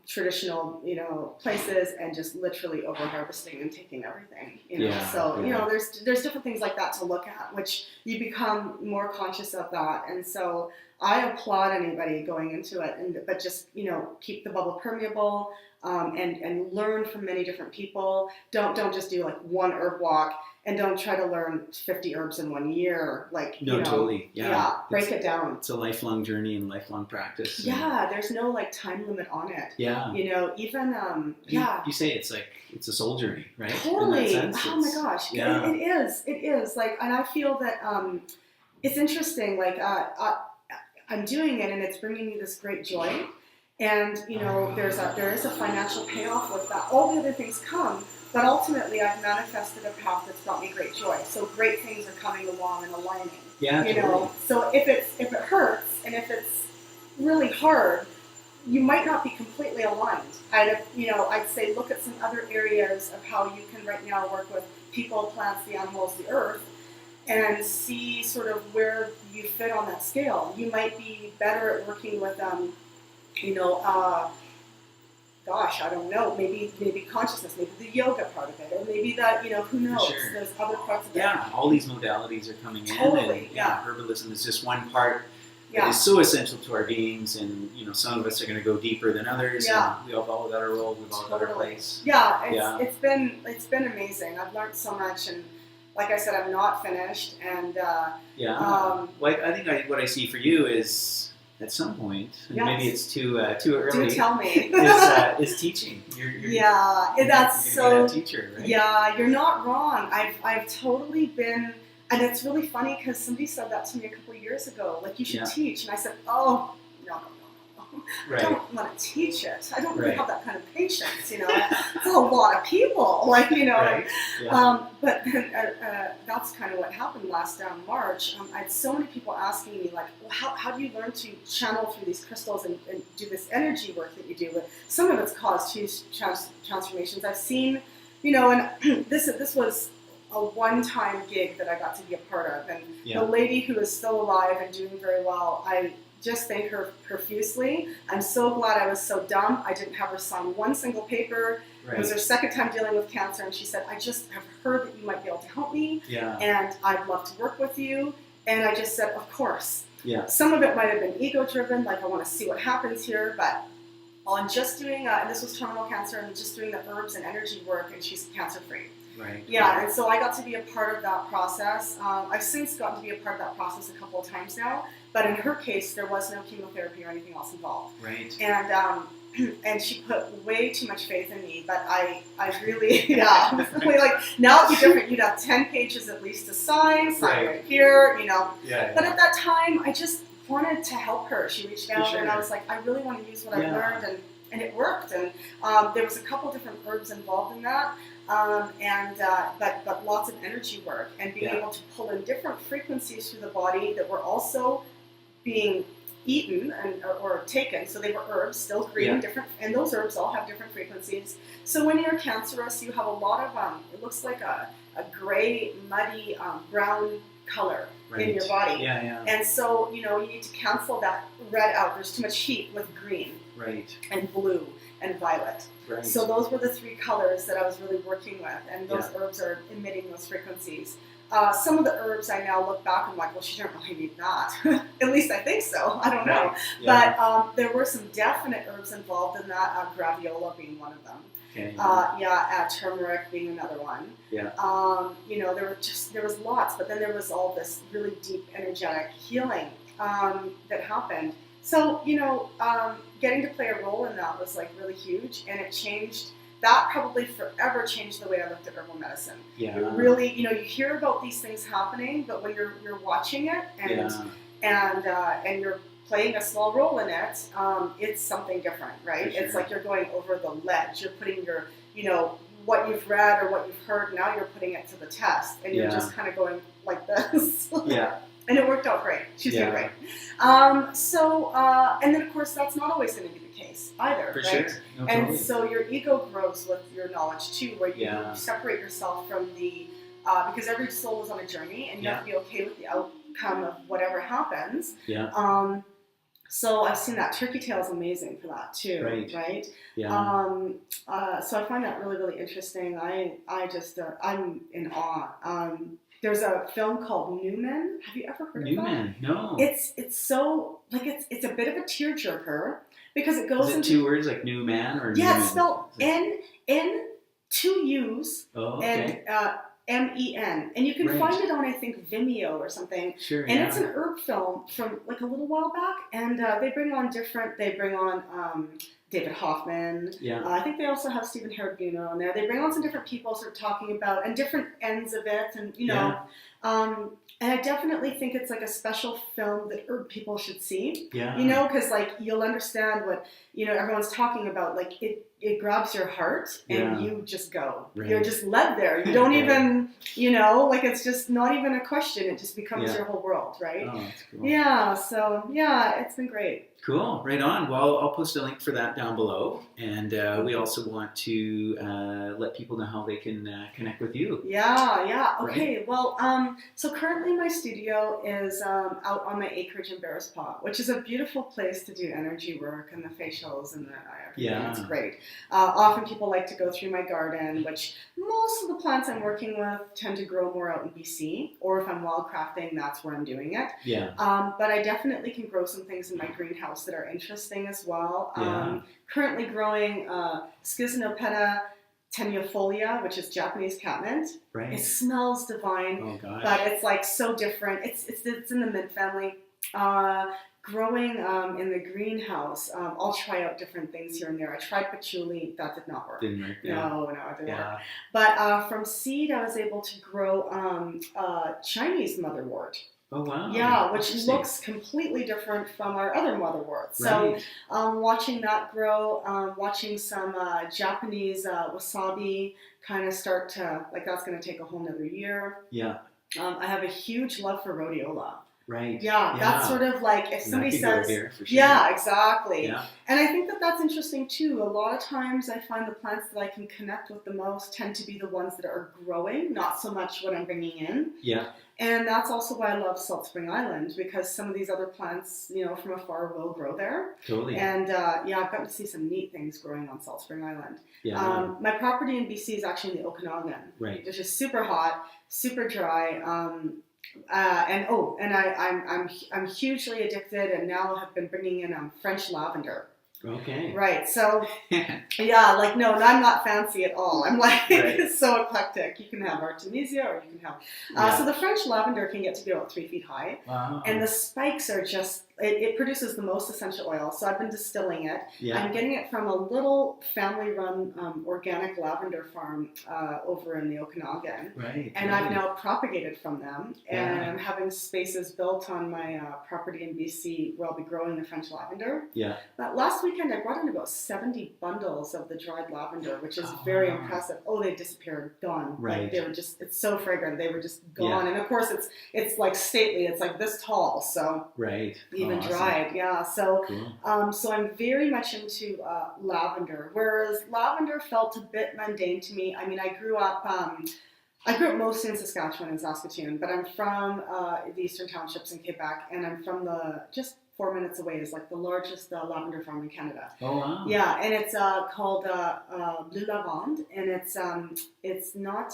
traditional, you know, places and just literally over harvesting and taking everything, you know. You know, there's different things like that to look at, which you become more conscious of that. And so I applaud anybody going into it, but just, you know, keep the bubble permeable, and learn from many different people. Don't just do like one herb walk, and don't try to learn 50 herbs in 1 year. Like, you know, totally. Break it down. It's a lifelong journey and lifelong practice. There's no like time limit on it. You know, even you say it's a soul journey, right? Totally. Oh my gosh. It is like, and I feel that it's interesting. Like I'm doing it, and it's bringing me this great joy. And you know, there is a financial payoff with that. All the other things come, but ultimately, I've manifested a path that's brought me great joy. So great things are coming along and aligning. You know, so if it hurts and if it's really hard, you might not be completely aligned. I'd say look at some other areas of how you can right now work with people, plants, the animals, the earth, and see sort of where you fit on that scale. You might be better at working with gosh, I don't know, maybe consciousness, maybe the yoga part of it, or maybe that, you know, who knows, there's other parts of it. All these modalities are coming in. Totally, and, herbalism is just one part that is so essential to our beings, and, you know, some of us are going to go deeper than others, and we all got our role, we've all got our place. It's been amazing. I've learned so much, and like I said, I'm not finished, and well, I think what I see for you is, at some point, and maybe it's too early. Do tell me. is teaching. You're that's so. Be that teacher, right? Yeah, you're not wrong. I've totally been, and it's really funny because somebody said that to me a couple of years ago. Like, you should teach, and I said, oh no. I don't want to teach it. I don't really have that kind of patience, you know. It's a lot of people, like, you know. But then that's kind of what happened last March. I had so many people asking me, like, well, how do you learn to channel through these crystals and do this energy work that you do? But some of it's caused huge transformations. I've seen, you know, and this was a one-time gig that I got to be a part of. And the lady who is still alive and doing very well, I just thank her profusely. I'm so glad I was so dumb. I didn't have her sign one single paper. It was her second time dealing with cancer, and she said, I just have heard that you might be able to help me, and I'd love to work with you. And I just said, of course. Yeah. Some of it might have been ego-driven, like I want to see what happens here, but on just doing, and this was terminal cancer, and just doing the herbs and energy work, and she's cancer-free. Right. Yeah, and so I got to be a part of that process. I've since gotten to be a part of that process a couple of times now, but in her case, there was no chemotherapy or anything else involved. Right. And she put way too much faith in me, but I really, yeah, really like, now it'd be different. You'd have 10 pages at least to sign right here, you know. Yeah. But at that time, I just wanted to help her. She reached out, sure. and I was like, I really want to use what I've learned, and it worked. And there was a couple different herbs involved in that. But lots of energy work and being able to pull in different frequencies through the body that were also being eaten or taken. So they were herbs, still green, different, and those herbs all have different frequencies. So when you're cancerous, you have a lot of it looks like a gray, muddy, brown color in your body. And so you need to cancel that red out. There's too much heat with green, and blue and violet. So those were the three colors that I was really working with, and those herbs are emitting those frequencies. Some of the herbs I now look back and I'm like, well, she didn't really need that. At least I think so. I don't know. But there were some definite herbs involved in that, graviola being one of them. Turmeric being another one. There was lots, but then there was all this really deep energetic healing that happened. So, getting to play a role in that was like really huge, and it changed. That probably forever changed the way I looked at herbal medicine. You really, you hear about these things happening, but when you're watching it and you're playing a small role in it, it's something different, right? It's like you're going over the ledge. You're putting your, what you've read or what you've heard. Now you're putting it to the test, and you're just kind of going like this. And it worked out great. She's doing great. And then of course that's not always going to be the case either, For right? sure. No, and totally. so your ego grows with your knowledge too, where you separate yourself from the, because every soul is on a journey, and you have to be okay with the outcome of whatever happens. So I've seen that. Turkey tail is amazing for that too, right? So I find that really, really interesting. I'm in awe. There's a film called Newman. Have you ever heard of that? Newman, no. It's so like it's a bit of a tearjerker because it goes into 2 words like new man or yeah, Newman? it's spelled N 2 U's and MEN, and you can find it on I think Vimeo or something. Sure, and it's an herb film from like a little while back, and they bring on David Hoffman. I think they also have Stephen Herbuno on there. They bring on some different people sort of talking about and different ends of it, and and I definitely think it's like a special film that herb people should see. Because like you'll understand what everyone's talking about. Like it grabs your heart and you just go. You're just led there. You don't even like it's just not even a question. It just becomes your whole world, right? Oh, that's cool. So it's been great. Cool, right on. Well, I'll post a link for that down below, and we also want to let people know how they can connect with you. Okay, well, so currently my studio is out on my acreage in Bearspaw, which is a beautiful place to do energy work and the facials and everything. It's great. Often people like to go through my garden, which most of the plants I'm working with tend to grow more out in BC, or if I'm wildcrafting, that's where I'm doing it. But I definitely can grow some things in my greenhouse that are interesting as well. Currently growing Schizonopeta tenuifolia, which is Japanese catmint. It smells divine, but it's like so different. It's in the mint family. Growing in the greenhouse, I'll try out different things here and there. I tried patchouli, that did not work. Didn't work. No, it didn't work. But from seed, I was able to grow Chinese motherwort. Oh wow! Which looks completely different from our other motherwort. So watching that grow, watching some Japanese wasabi kind of start to, like that's going to take a whole nother year. I have a huge love for rhodiola. That's sort of like if somebody says, exactly. And I think that that's interesting too. A lot of times I find the plants that I can connect with the most tend to be the ones that are growing, not so much what I'm bringing in. And that's also why I love Salt Spring Island, because some of these other plants, from afar will grow there. And I've gotten to see some neat things growing on Salt Spring Island. My property in BC is actually in the Okanagan, which is super hot, super dry. I'm hugely addicted, and now have been bringing in French lavender. Okay. Right. So yeah, like no, I'm not fancy at all. I'm like Right. so eclectic. You can have Artemisia, or you can have. So the French lavender can get to be about 3 feet high, Wow. and the spikes are just. It produces the most essential oil. So I've been distilling it. Yeah. I'm getting it from a little family-run organic lavender farm over in the Okanagan. Right. And I've now propagated from them, and Yeah. I'm having spaces built on my property in BC where I'll be growing the French lavender. Yeah. But last weekend I brought in about 70 bundles of the dried lavender, which is very impressive. Oh, they disappeared, gone. Right. Like they were just, it's so fragrant. They were just gone. Yeah. And of course it's like stately. It's like this tall. So right. even awesome. dried, yeah. So Cool. so I'm very much into lavender, whereas lavender felt a bit mundane to me. I mean, I grew up mostly in Saskatchewan and Saskatoon, but I'm from the Eastern Townships in Quebec, and I'm from just 4 minutes away is like the largest lavender farm in Canada. Oh wow! Yeah, and it's called Blue Lavande, and it's not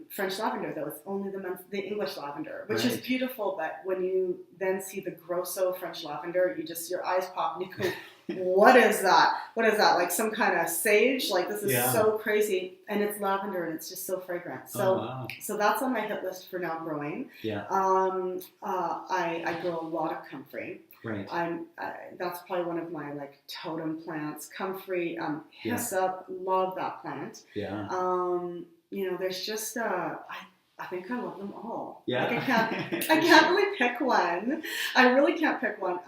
French lavender though. It's only the English lavender, which is beautiful. But when you then see the Grosso French lavender, your eyes pop and you go, what is that? What is that? Like some kind of sage? Like this is so crazy. And it's lavender and it's just so fragrant. So so that's on my hit list for now growing. Yeah. I grow a lot of comfrey. Right. That's probably one of my like totem plants. Comfrey, hyssop, love that plant. Yeah. There's just I think I love them all. Yeah. Like I can't really pick one. I really can't pick one.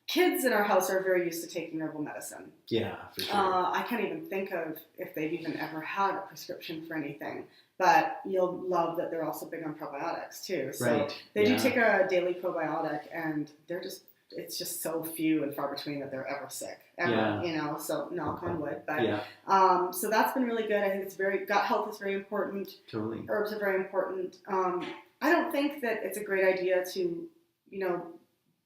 Kids in our house are very used to taking herbal medicine. Yeah, for sure. I can't even think of if they've even ever had a prescription for anything. But you'll love that they're also big on probiotics too. So they do take a daily probiotic, and it's just so few and far between that they're ever sick. Ever, so knock on wood. But so that's been really good. I think it's gut health is very important. Totally. Herbs are very important. I don't think that it's a great idea to,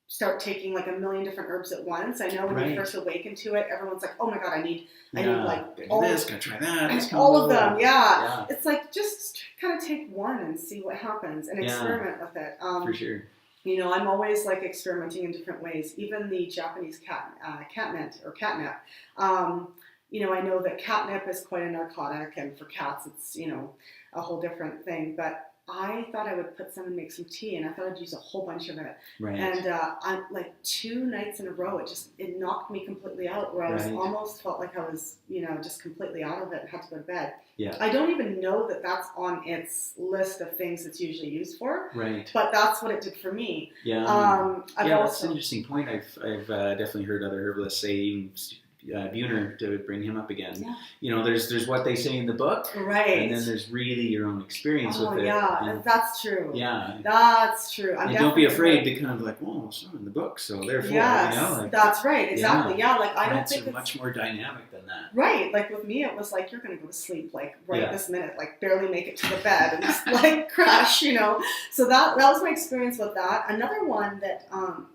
start taking like a million different herbs at once. I know when you first awaken to it, everyone's like, "Oh my god, I need like all this, gonna try that, all of them." Yeah, it's like just kind of take one and see what happens and experiment with it. For sure. I'm always like experimenting in different ways. Even the Japanese catnip. I know that catnip is quite a narcotic, and for cats, it's a whole different thing, but I thought I would put some and make some tea, and I thought I'd use a whole bunch of it. Right. And I'm like 2 nights in a row, it knocked me completely out, where I was almost felt like I was, just completely out of it and had to go to bed. Yeah. I don't even know that that's on its list of things it's usually used for. Right. But that's what it did for me. Yeah. That's an interesting point. I've definitely heard other herbalists say, even Buhner, to bring him up again. Yeah. There's what they say in the book, right? And then there's really your own experience with it. Yeah, that's true. Yeah, that's true. And don't be afraid to kind of like, well, it's not in the book, so therefore, that's right, exactly. Yeah, like I don't think it's much more dynamic than that. Right, like with me, it was like you're gonna go to sleep like this minute, like barely make it to the bed and just like crash, So that was my experience with that. Another one that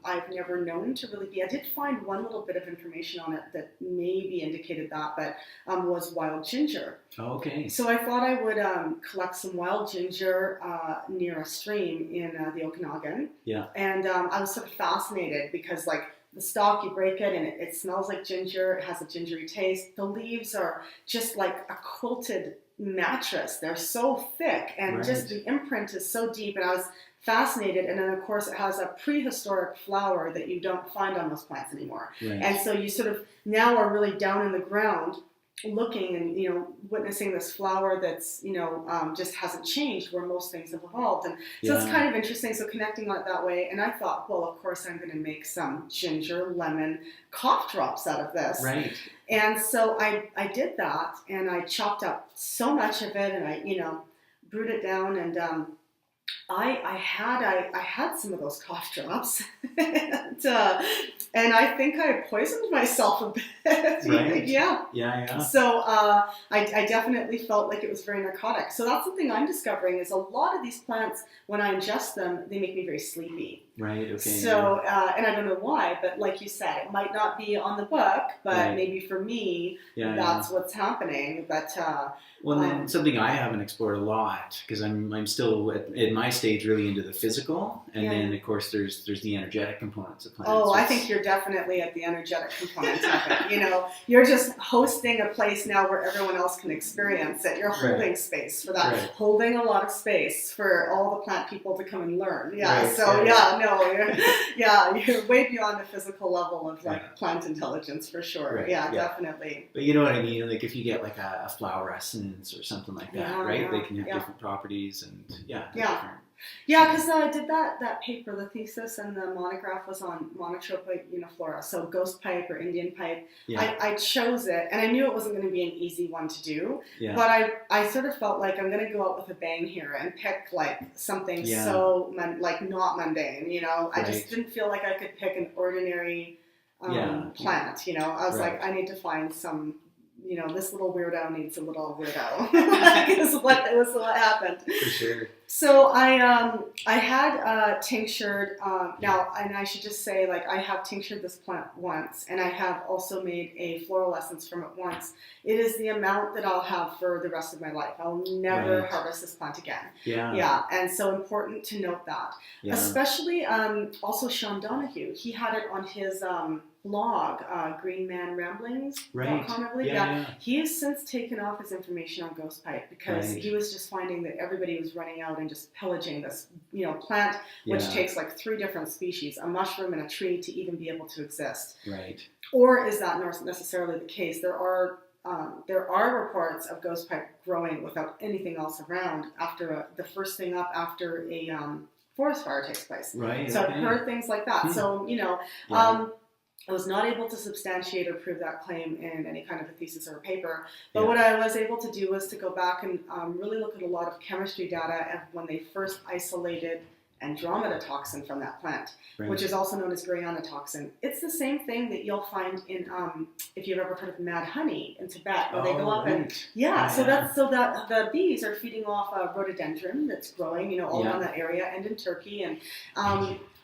I've never known to really be. I did find one little bit of information on it that maybe indicated that, but was wild ginger. Okay. So I thought I would collect some wild ginger near a stream in the Okanagan. Yeah. And I was sort of fascinated because like the stalk, you break it and it smells like ginger. It has a gingery taste. The leaves are just like a quilted mattress. They're so thick and just the imprint is so deep. And I was fascinated. And then of course it has a prehistoric flower that you don't find on those plants anymore. Right. And so you sort of now are really down in the ground looking and witnessing this flower that's just hasn't changed, where most things have evolved. And so it's kind of interesting, so connecting on it that way. And I thought, well, of course I'm going to make some ginger lemon cough drops out of this. Right. And so I did that, and I chopped up so much of it, and I brewed it down, and I had some of those cough drops, and I think I poisoned myself a bit. Right. Yeah. So I definitely felt like it was very narcotic. So that's something I'm discovering is a lot of these plants, when I ingest them, they make me very sleepy. Right. Okay. So, and I don't know why, but like you said, it might not be on the book, but Right. maybe for me, Yeah. that's what's happening. But well, then something I haven't explored a lot because I'm still at my stage really into the physical, and then of course there's the energetic components of plants. Oh, I think you're definitely at the energetic component of it. You know, you're just hosting a place now where everyone else can experience it. You're holding space for that, holding a lot of space for all the plant people to come and learn. Yeah. Right. So you're way beyond the physical level of like plant intelligence for sure. Right. Yeah, definitely. But you know what I mean? Like if you get like a flower essence or something like that, right? They can have different properties and different. Yeah, because I did that paper, the thesis and the monograph was on Monotropa uniflora, so ghost pipe or Indian pipe. Yeah. I chose it, and I knew it wasn't going to be an easy one to do, but I sort of felt like I'm going to go out with a bang here and pick like something so not mundane, you know. I just didn't feel like I could pick an ordinary plant, you know. I was like, I need to find some, you know, this little weirdo needs a little weirdo. Is what happened. For sure. So I had tinctured now, and I should just say, like, I have tinctured this plant once, and I have also made a floral essence from it once. It is the amount that I'll have for the rest of my life. I'll never harvest this plant again. Yeah, and so important to note that. Especially also Sean Donahue. He had it on his blog, Green Man Ramblings. He has since taken off his information on ghost pipe because he was just finding that everybody was running out and just pillaging this, you know, plant, which takes like 3 different species, a mushroom and a tree, to even be able to exist. Right. Or is that not necessarily the case? There are reports of ghost pipe growing without anything else around after the first thing up after a forest fire takes place. Right. So I've heard things like that. So, you know, I was not able to substantiate or prove that claim in any kind of a thesis or a paper, but what I was able to do was to go back and really look at a lot of chemistry data of when they first isolated Andromeda toxin from that plant, which is also known as Grayana toxin. It's the same thing that you'll find in, if you've ever heard of mad honey in Tibet, where they go up and so that the bees are feeding off a rhododendron that's growing, you know, all around that area, and in Turkey,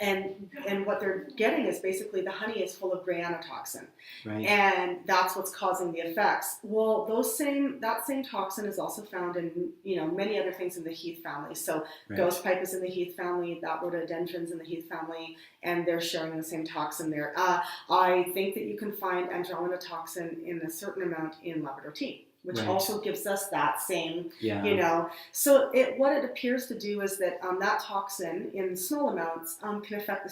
and what they're getting is basically the honey is full of Grayana toxin, and that's what's causing the effects. Well, that same toxin is also found in, you know, many other things in the heath family. So ghost pipe is in the heath family, that rhododendron's in the heath family, and they're sharing the same toxin there. I think that you can find Andromeda toxin in a certain amount in Labrador tea, which also gives us that same, you know. So what it appears to do is that that toxin in small amounts can affect the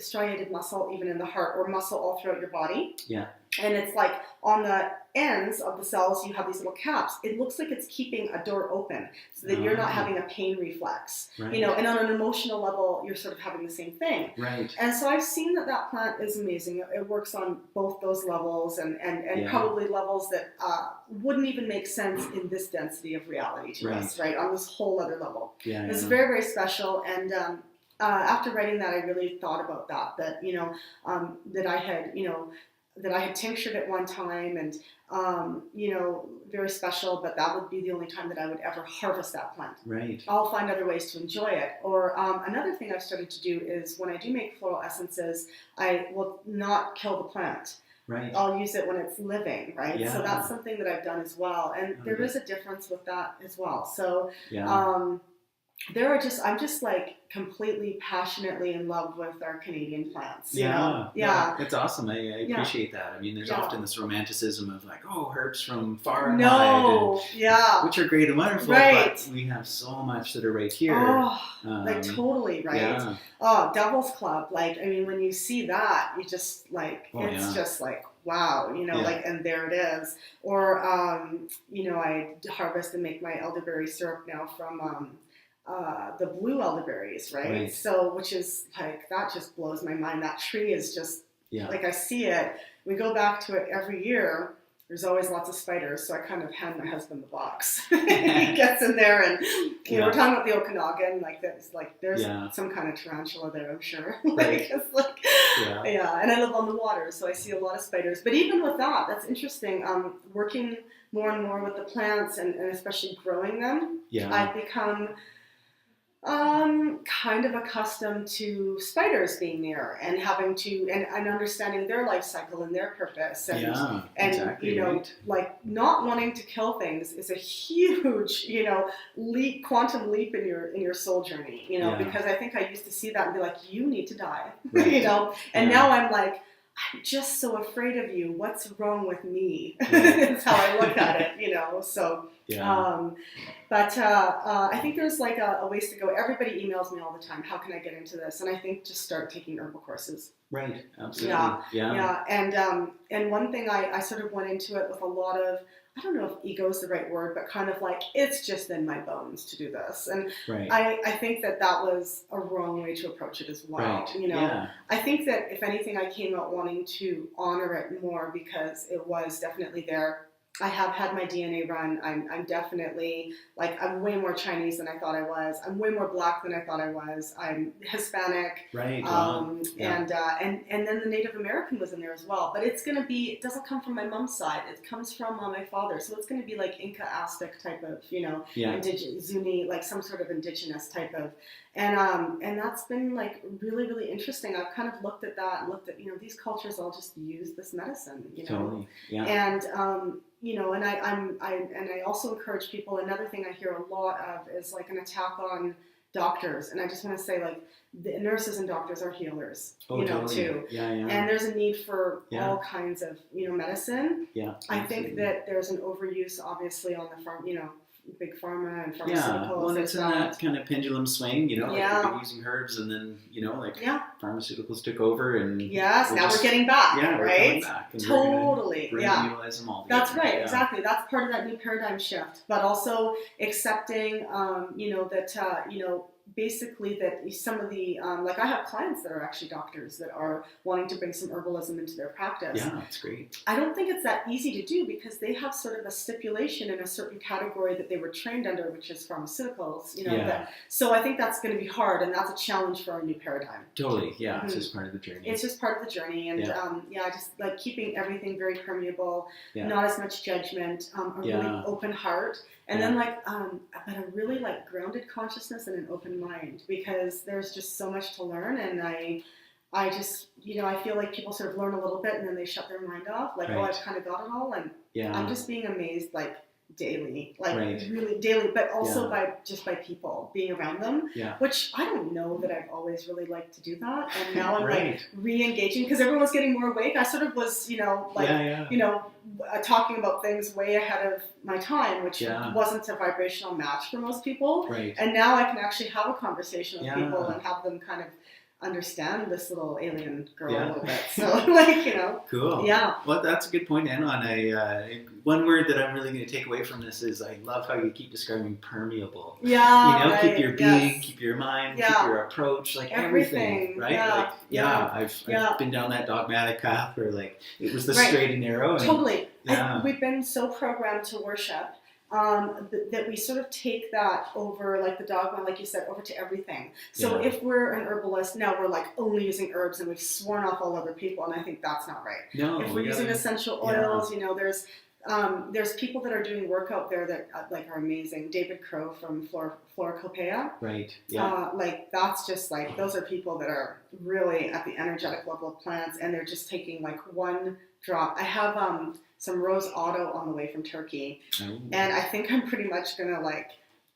striated muscle, even in the heart, or muscle all throughout your body. Yeah. And it's like on the ends of the cells, you have these little caps. It looks like it's keeping a door open so that you're not having a pain reflex, you know, and on an emotional level, you're sort of having the same thing. Right. And so I've seen that plant is amazing. It works on both those levels and probably levels that wouldn't even make sense in this density of reality to us, right? On this whole other level. It's very, very special. And after writing that, I really thought about that, you know, that I had tinctured at one time, and you know, very special, but that would be the only time that I would ever harvest that plant. Right. I'll find other ways to enjoy it. Or another thing I've started to do is when I do make floral essences, I will not kill the plant. Right. I'll use it when it's living, right? Yeah. So that's something that I've done as well. And there is a difference with that as well. So I'm just like completely passionately in love with our Canadian plants. You know? It's awesome. I appreciate that. I mean, there's often this romanticism of like, oh, herbs from far and wide, which are great and wonderful, but we have so much that are right here. Like totally, right? Yeah. Oh, Devil's Club. Like, I mean, when you see that, you just like, just like, wow, you know, like, and there it is. Or, you know, I harvest and make my elderberry syrup now from the blue elderberries, right? So, which is like, that just blows my mind. That tree is just, like, I see it. We go back to it every year. There's always lots of spiders, so I kind of hand my husband the box. He gets in there, and you know, we're talking about the Okanagan, like that's like there's some kind of tarantula there, I'm sure. It's like, and I live on the water, so I see a lot of spiders. But even with that, that's interesting. Working more and more with the plants, and especially growing them, I've become Kind of accustomed to spiders being near and having to and understanding their life cycle and their purpose and exactly, you know right. like not wanting to kill things is a huge leap, quantum leap in your soul journey, because I think I used to see that and be like, you need to die. Right. And now I'm like, I'm just so afraid of you. What's wrong with me? Right. That's how I look at it, so but I think there's like a ways to go. Everybody emails me all the time. How can I get into this? And I think just start taking herbal courses. Right. Absolutely. Yeah. And one thing I sort of went into it with a lot of, I don't know if ego is the right word, but kind of like, it's just in my bones to do this. And I think that was a wrong way to approach it as well. Right. I think that if anything, I came out wanting to honor it more because it was definitely there. I have had my DNA run. I'm definitely, like, I'm way more Chinese than I thought I was. I'm way more black than I thought I was. I'm Hispanic. Right. And then the Native American was in there as well. But it doesn't come from my mom's side. It comes from my father. So it's going to be like Inca, Aztec type of, indigenous, Zuni, like some sort of indigenous type of. And that's been like really, really interesting. I've kind of looked at that and looked at, these cultures all just use this medicine, Totally. Yeah. And, and I also encourage people. Another thing I hear a lot of is like an attack on doctors. And I just want to say, like, the nurses and doctors are healers, totally. too. Yeah. And there's a need for all kinds of, medicine. Yeah. I think that there's an overuse, obviously, on the farm, big pharma and pharmaceuticals. Yeah, well, it's in that kind of pendulum swing, like we've been using herbs and then, pharmaceuticals took over and... Yes, now we're getting back, we're right? coming back. And totally, we're gonna utilize them all together. That's right, exactly. That's part of that new paradigm shift, but also accepting, basically that some of the, like I have clients that are actually doctors that are wanting to bring some herbalism into their practice. Yeah, that's great. I don't think it's that easy to do because they have sort of a stipulation in a certain category that they were trained under, which is pharmaceuticals, so I think that's going to be hard, and that's a challenge for our new paradigm. Totally, yeah, It's just part of the journey. It's just part of the journey, and I just like keeping everything very permeable, not as much judgment, a really open heart. And then but a really like grounded consciousness and an open mind, because there's just so much to learn. And I just, I feel like people sort of learn a little bit and then they shut their mind off. Like, oh, I've kind of got it all. And I'm just being amazed, like, daily, like really daily, but also by people being around them, which I don't know that I've always really liked to do that. And now I'm like re-engaging because everyone's getting more awake. I sort of was, talking about things way ahead of my time, which wasn't a vibrational match for most people. Right. And now I can actually have a conversation with people and have them kind of understand this little alien girl a little bit. So, Cool. Yeah. Well, that's a good point to end on. One word that I'm really going to take away from this is I love how you keep describing permeable. Yeah. Keep your being, keep your mind, keep your approach, like everything, right? I've been down that dogmatic path where like it was the straight and narrow. And, totally. We've been so programmed to worship. That we sort of take that over, like the dogma, like you said, over to everything. So if we're an herbalist, now we're like only using herbs and we've sworn off all other people, and I think that's not right. No, if we're using essential oils, there's people that are doing work out there that are amazing. David Crow from Floricopea. Right. Yeah. That's just like, those are people that are really at the energetic level of plants, and they're just taking like one drop. I have some Rose Otto on the way from Turkey, and I think I'm pretty much gonna like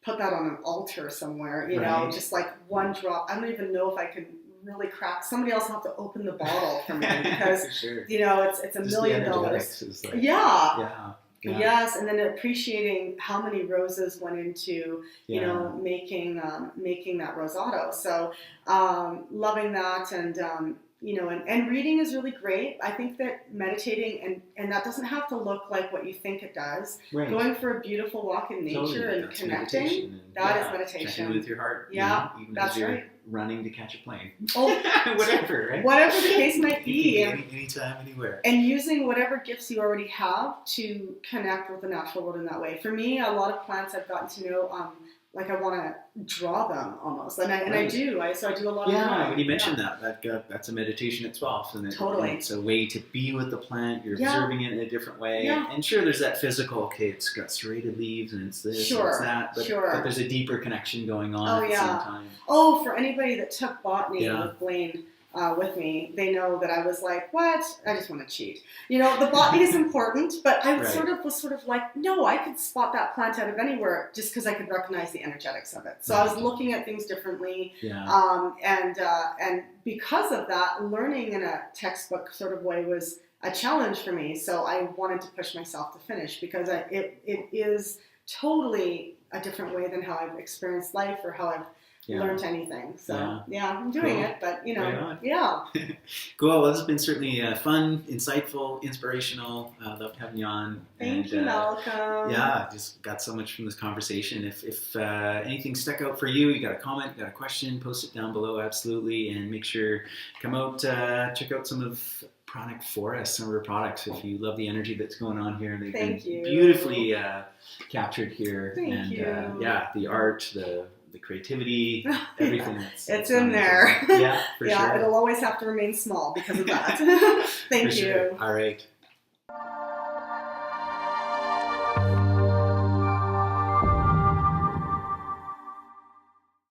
put that on an altar somewhere, just like one drop. I don't even know if I can really crack. Somebody else will have to open the bottle for me because it's $1 million. Yes, and then appreciating how many roses went into making that Rose Otto. So loving that, and reading is really great. I think that meditating, and that doesn't have to look like what you think it does. Right. Going for a beautiful walk in nature and connecting, that is meditation. Connecting with your heart. Yeah, even that's as you're right. running to catch a plane. Oh, whatever, right? Whatever the case might be. Anytime, anywhere. And using whatever gifts you already have to connect with the natural world in that way. For me, a lot of plants I've gotten to know, like I want to draw them almost, and I Right. do. So I do a lot of Yeah, drawing. when you mentioned that's a meditation itself, and Totally. it's a way to be with the plant. You're Yeah. observing it in a different way, Yeah. and sure, there's that physical. Okay, it's got serrated leaves, and it's this, Sure. and it's that, but, Sure. but there's a deeper connection going on at the same time. Oh, for anybody that took botany Yeah. with Blaine with me, they know that I was like, what? I just want to cheat. You know, the botany is important, but I Right. was sort of like, no, I could spot that plant out of anywhere just because I could recognize the energetics of it. So I was looking at things differently. Yeah. And because of that, learning in a textbook sort of way was a challenge for me. So I wanted to push myself to finish because it is totally a different way than how I've experienced life or how I've learned anything. So yeah, I'm doing it, but you know, Right on. yeah. Cool. Well, this has been certainly fun, insightful, inspirational. Loved having you on. Thank you, Malcolm. Yeah, just got so much from this conversation. If anything stuck out for you, you got a comment, got a question, post it down below, absolutely, and make sure come out, check out some of Pranic Forest, some of her products. If you love the energy that's going on here, they've been beautifully captured here. Thank you. Yeah, the art, the creativity, everything. It's in there. Yeah, for sure. Yeah, it'll always have to remain small because of that. Thank you. Sure. All right.